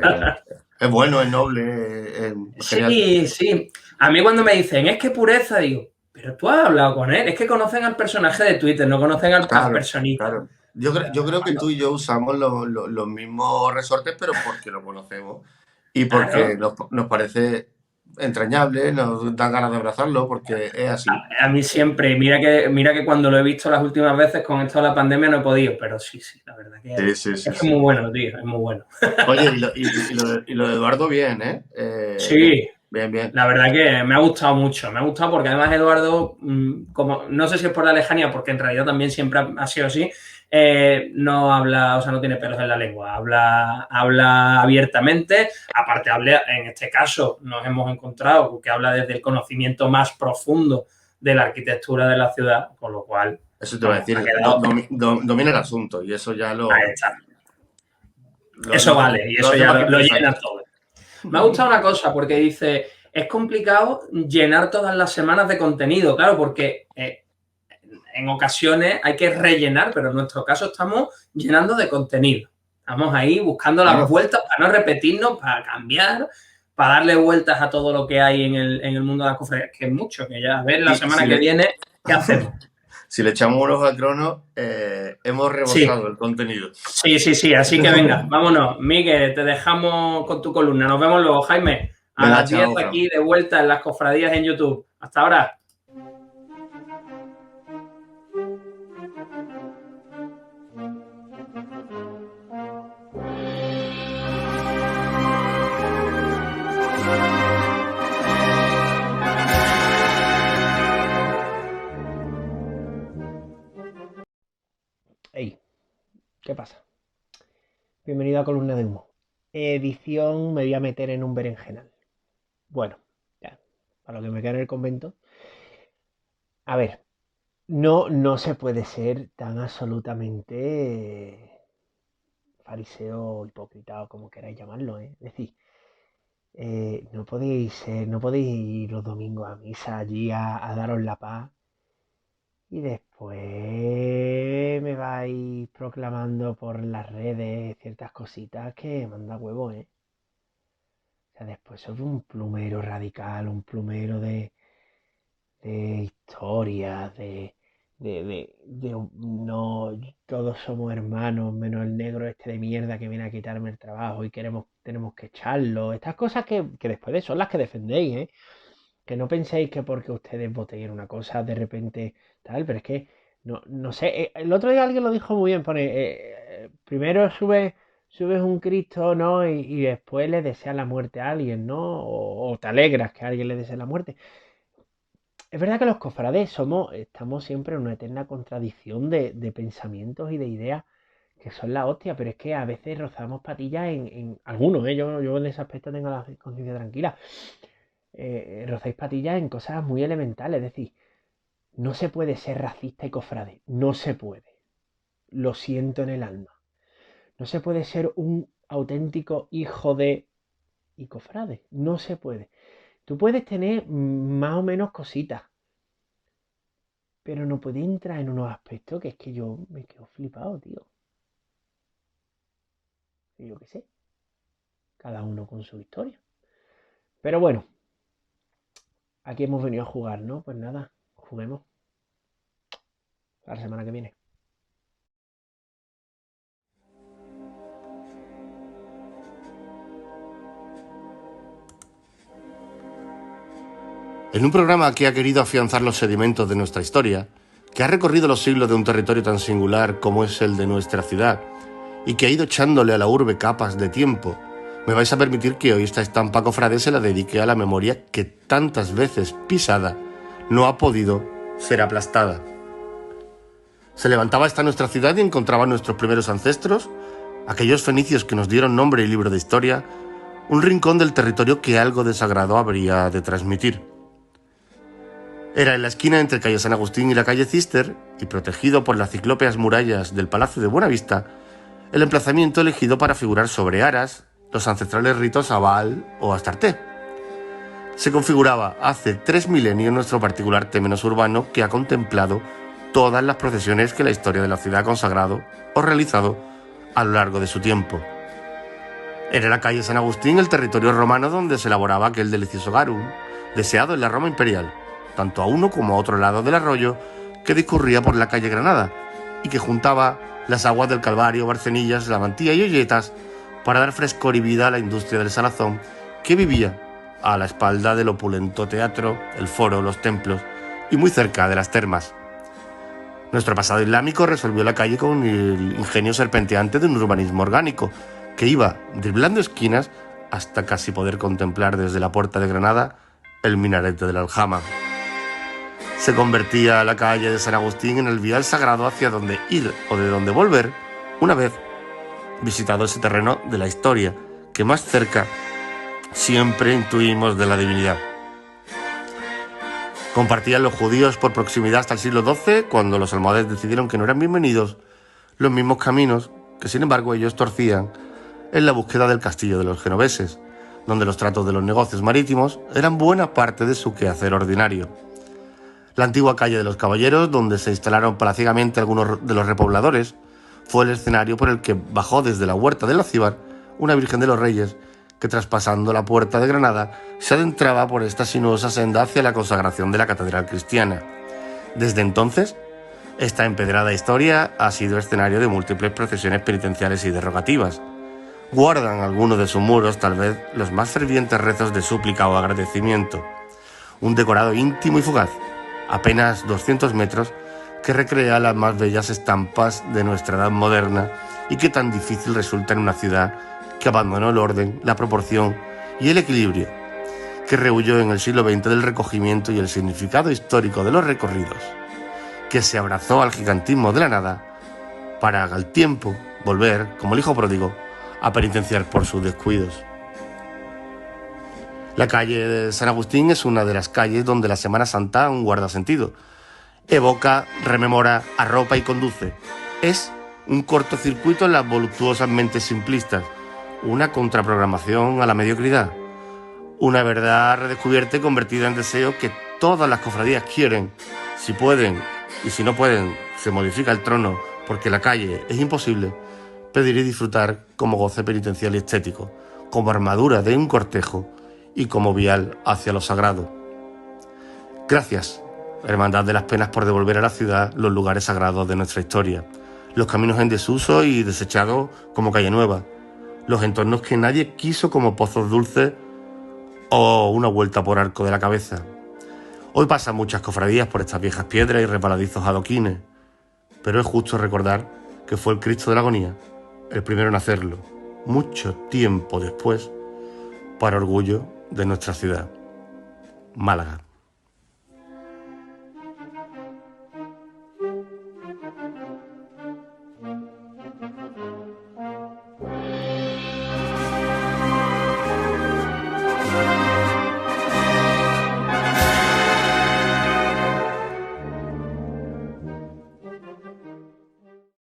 S2: es bueno, es noble, es genial.
S1: Sí, sí. A mí cuando me dicen, es que pureza, digo, pero tú has hablado con él. Es que conocen al personaje de Twitter, no conocen al
S2: Claro,
S1: personita.
S2: claro. Yo creo que tú y yo usamos los mismos resortes, pero porque lo conocemos y porque
S1: Claro.
S2: nos parece entrañable, nos dan ganas de abrazarlo, porque es así.
S1: A mí siempre, mira que cuando lo he visto las últimas veces con esto de la pandemia no he podido, pero sí, sí, la verdad que
S2: Sí, sí, sí,
S1: es
S2: sí.
S1: muy bueno, tío, es muy bueno.
S2: Oye, y lo de Eduardo, bien, ¿eh? Bien,
S1: Sí,
S2: bien, bien.
S1: la verdad que me ha gustado mucho, me ha gustado porque además Eduardo, como no sé si es por la lejanía, porque en realidad también siempre ha sido así, no habla, o sea, no tiene pelos en la lengua, habla abiertamente, aparte habla, en este caso nos hemos encontrado que habla desde el conocimiento más profundo de la arquitectura de la ciudad, con lo cual,
S2: Eso te voy a
S1: vamos, ha
S2: decir,
S1: quedado,
S2: domina el asunto y eso ya
S1: ahí está.
S2: lo,
S1: Eso
S2: lo hace,
S1: vale, y
S2: lo
S1: eso
S2: hace
S1: ya
S2: más que
S1: lo llena
S2: interesante.
S1: todo. Me ha gustado una cosa porque dice, es complicado llenar todas las semanas de contenido, claro, porque en ocasiones hay que rellenar, pero en nuestro caso estamos llenando de contenido. Estamos ahí buscando las
S2: Bueno,
S1: vueltas para no repetirnos, para cambiar, para darle vueltas a todo lo que hay en el mundo de las cofradías, que es mucho, que ya a ver la
S2: si,
S1: semana
S2: si
S1: que
S2: le,
S1: viene, ¿qué hacemos?
S2: si le echamos un ojo al crono, hemos
S1: Sí,
S2: rebosado el contenido.
S1: sí, sí, sí, así que venga, vámonos. Miguel, te dejamos con tu columna. Nos vemos luego, Jaime. A
S2: Venga,
S1: las 10
S2: chao, Fran.
S1: aquí de vuelta en las cofradías en YouTube. Hasta ahora.
S4: Hey, ¿qué pasa? Bienvenido a Columna de Humo. Edición me voy a meter en un berenjenal. Bueno, ya, para lo que me queda en el convento. A ver, no se puede ser tan absolutamente fariseo, hipócrita o como queráis llamarlo, ¿eh? Es decir, no podéis ir los domingos a misa allí a daros la paz y después me vais proclamando por las redes ciertas cositas que manda huevo, ¿eh? O sea, después soy un plumero radical, un plumero de historias, no, todos somos hermanos, menos el negro este de mierda que viene a quitarme el trabajo y tenemos que echarlo. Estas cosas que después son las que defendéis, ¿eh? Que no penséis que porque ustedes voten en una cosa de repente tal, pero es que no sé. El otro día alguien lo dijo muy bien, pone, primero subes un Cristo, ¿no? Y después le deseas la muerte a alguien, ¿no? O te alegras que a alguien le desee la muerte. Es verdad que los cofrades estamos siempre en una eterna contradicción de pensamientos y de ideas que son la hostia, pero es que a veces rozamos patillas en algunos, ¿eh? Yo en ese aspecto tengo la conciencia tranquila. Rozáis patillas en cosas muy elementales, es decir, no se puede ser racista y cofrade, no se puede. Lo siento en el alma. No se puede ser un auténtico hijo de y cofrade, no se puede. Tú puedes tener más o menos cositas, pero no puede entrar en unos aspectos que es que yo me quedo flipado, tío. Y yo qué sé, cada uno con su historia. Pero bueno, aquí hemos venido a jugar, ¿no? Pues nada, juguemos. A la semana que viene.
S2: En un programa que ha querido afianzar los sedimentos de nuestra historia, que ha recorrido los siglos de un territorio tan singular como es el de nuestra ciudad, y que ha ido echándole a la urbe capas de tiempo, me vais a permitir que hoy esta estampa cofrade se la dedique a la memoria que tantas veces pisada no ha podido ser aplastada. Se levantaba esta nuestra ciudad y encontraba a nuestros primeros ancestros, aquellos fenicios que nos dieron nombre y libro de historia, un rincón del territorio que algo de sagrado habría de transmitir. Era en la esquina entre calle San Agustín y la calle Cister, y protegido por las ciclópeas murallas del Palacio de Buenavista, el emplazamiento elegido para figurar sobre aras los ancestrales ritos a Baal o Astarte. Se configuraba hace 3 milenios nuestro particular temenos urbano que ha contemplado todas las procesiones que la historia de la ciudad ha consagrado o realizado a lo largo de su tiempo. Era la calle San Agustín el territorio romano donde se elaboraba aquel delicioso garum, deseado en la Roma imperial, tanto a uno como a otro lado del arroyo que discurría por la calle Granada y que juntaba las aguas del Calvario, Barcenillas, La Mantilla y Olletas para dar frescor y vida a la industria del salazón que vivía a la espalda del opulento teatro, el foro, los templos y muy cerca de las termas. Nuestro pasado islámico resolvió la calle con el ingenio serpenteante de un urbanismo orgánico que iba driblando esquinas hasta casi poder contemplar desde la puerta de Granada el minarete de la Aljama. Se convertía la calle de San Agustín en el vial sagrado hacia donde ir o de donde volver una vez visitado ese terreno de la historia que más cerca siempre intuimos de la divinidad. Compartían los judíos por proximidad hasta el siglo XII, cuando los almohades decidieron que no eran bienvenidos los mismos caminos que sin embargo ellos torcían en la búsqueda del castillo de los genoveses, donde los tratos de los negocios marítimos eran buena parte de su quehacer ordinario. La antigua calle de los Caballeros, donde se instalaron palaciegamente algunos de los repobladores, fue el escenario por el que bajó desde la huerta del Acíbar una Virgen de los Reyes que, traspasando la puerta de Granada, se adentraba por esta sinuosa senda hacia la consagración de la catedral cristiana. Desde entonces, esta empedrada historia ha sido escenario de múltiples procesiones penitenciales y derogativas. Guardan algunos de sus muros tal vez los más fervientes rezos de súplica o agradecimiento. Un decorado íntimo y fugaz, apenas 200 metros, que recrea las más bellas estampas de nuestra edad moderna y que tan difícil resulta en una ciudad que abandonó el orden, la proporción y el equilibrio, que rehuyó en el siglo XX del recogimiento y el significado histórico de los recorridos, que se abrazó al gigantismo de la nada para al tiempo volver, como el hijo pródigo, a penitenciar por sus descuidos. La calle de San Agustín es una de las calles donde la Semana Santa aún guarda sentido. Evoca, rememora, arropa y conduce. Es un cortocircuito en las voluptuosas mentes simplistas, una contraprogramación a la mediocridad, una verdad redescubierta y convertida en deseo que todas las cofradías quieren. Si pueden, y si no pueden, se modifica el trono porque la calle es imposible, pedir y disfrutar como goce penitencial y estético, como armadura de un cortejo y como vial hacia lo sagrado. Gracias, Hermandad de las Penas, por devolver a la ciudad los lugares sagrados de nuestra historia, los caminos en desuso y desechados como calle nueva, los entornos que nadie quiso como pozos dulces o una vuelta por Arco de la Cabeza, Hoy pasan muchas cofradías por estas viejas piedras y resbaladizos adoquines, pero es justo recordar que fue el Cristo de la Agonía el primero en hacerlo, mucho tiempo después, para orgullo de nuestra ciudad, Málaga.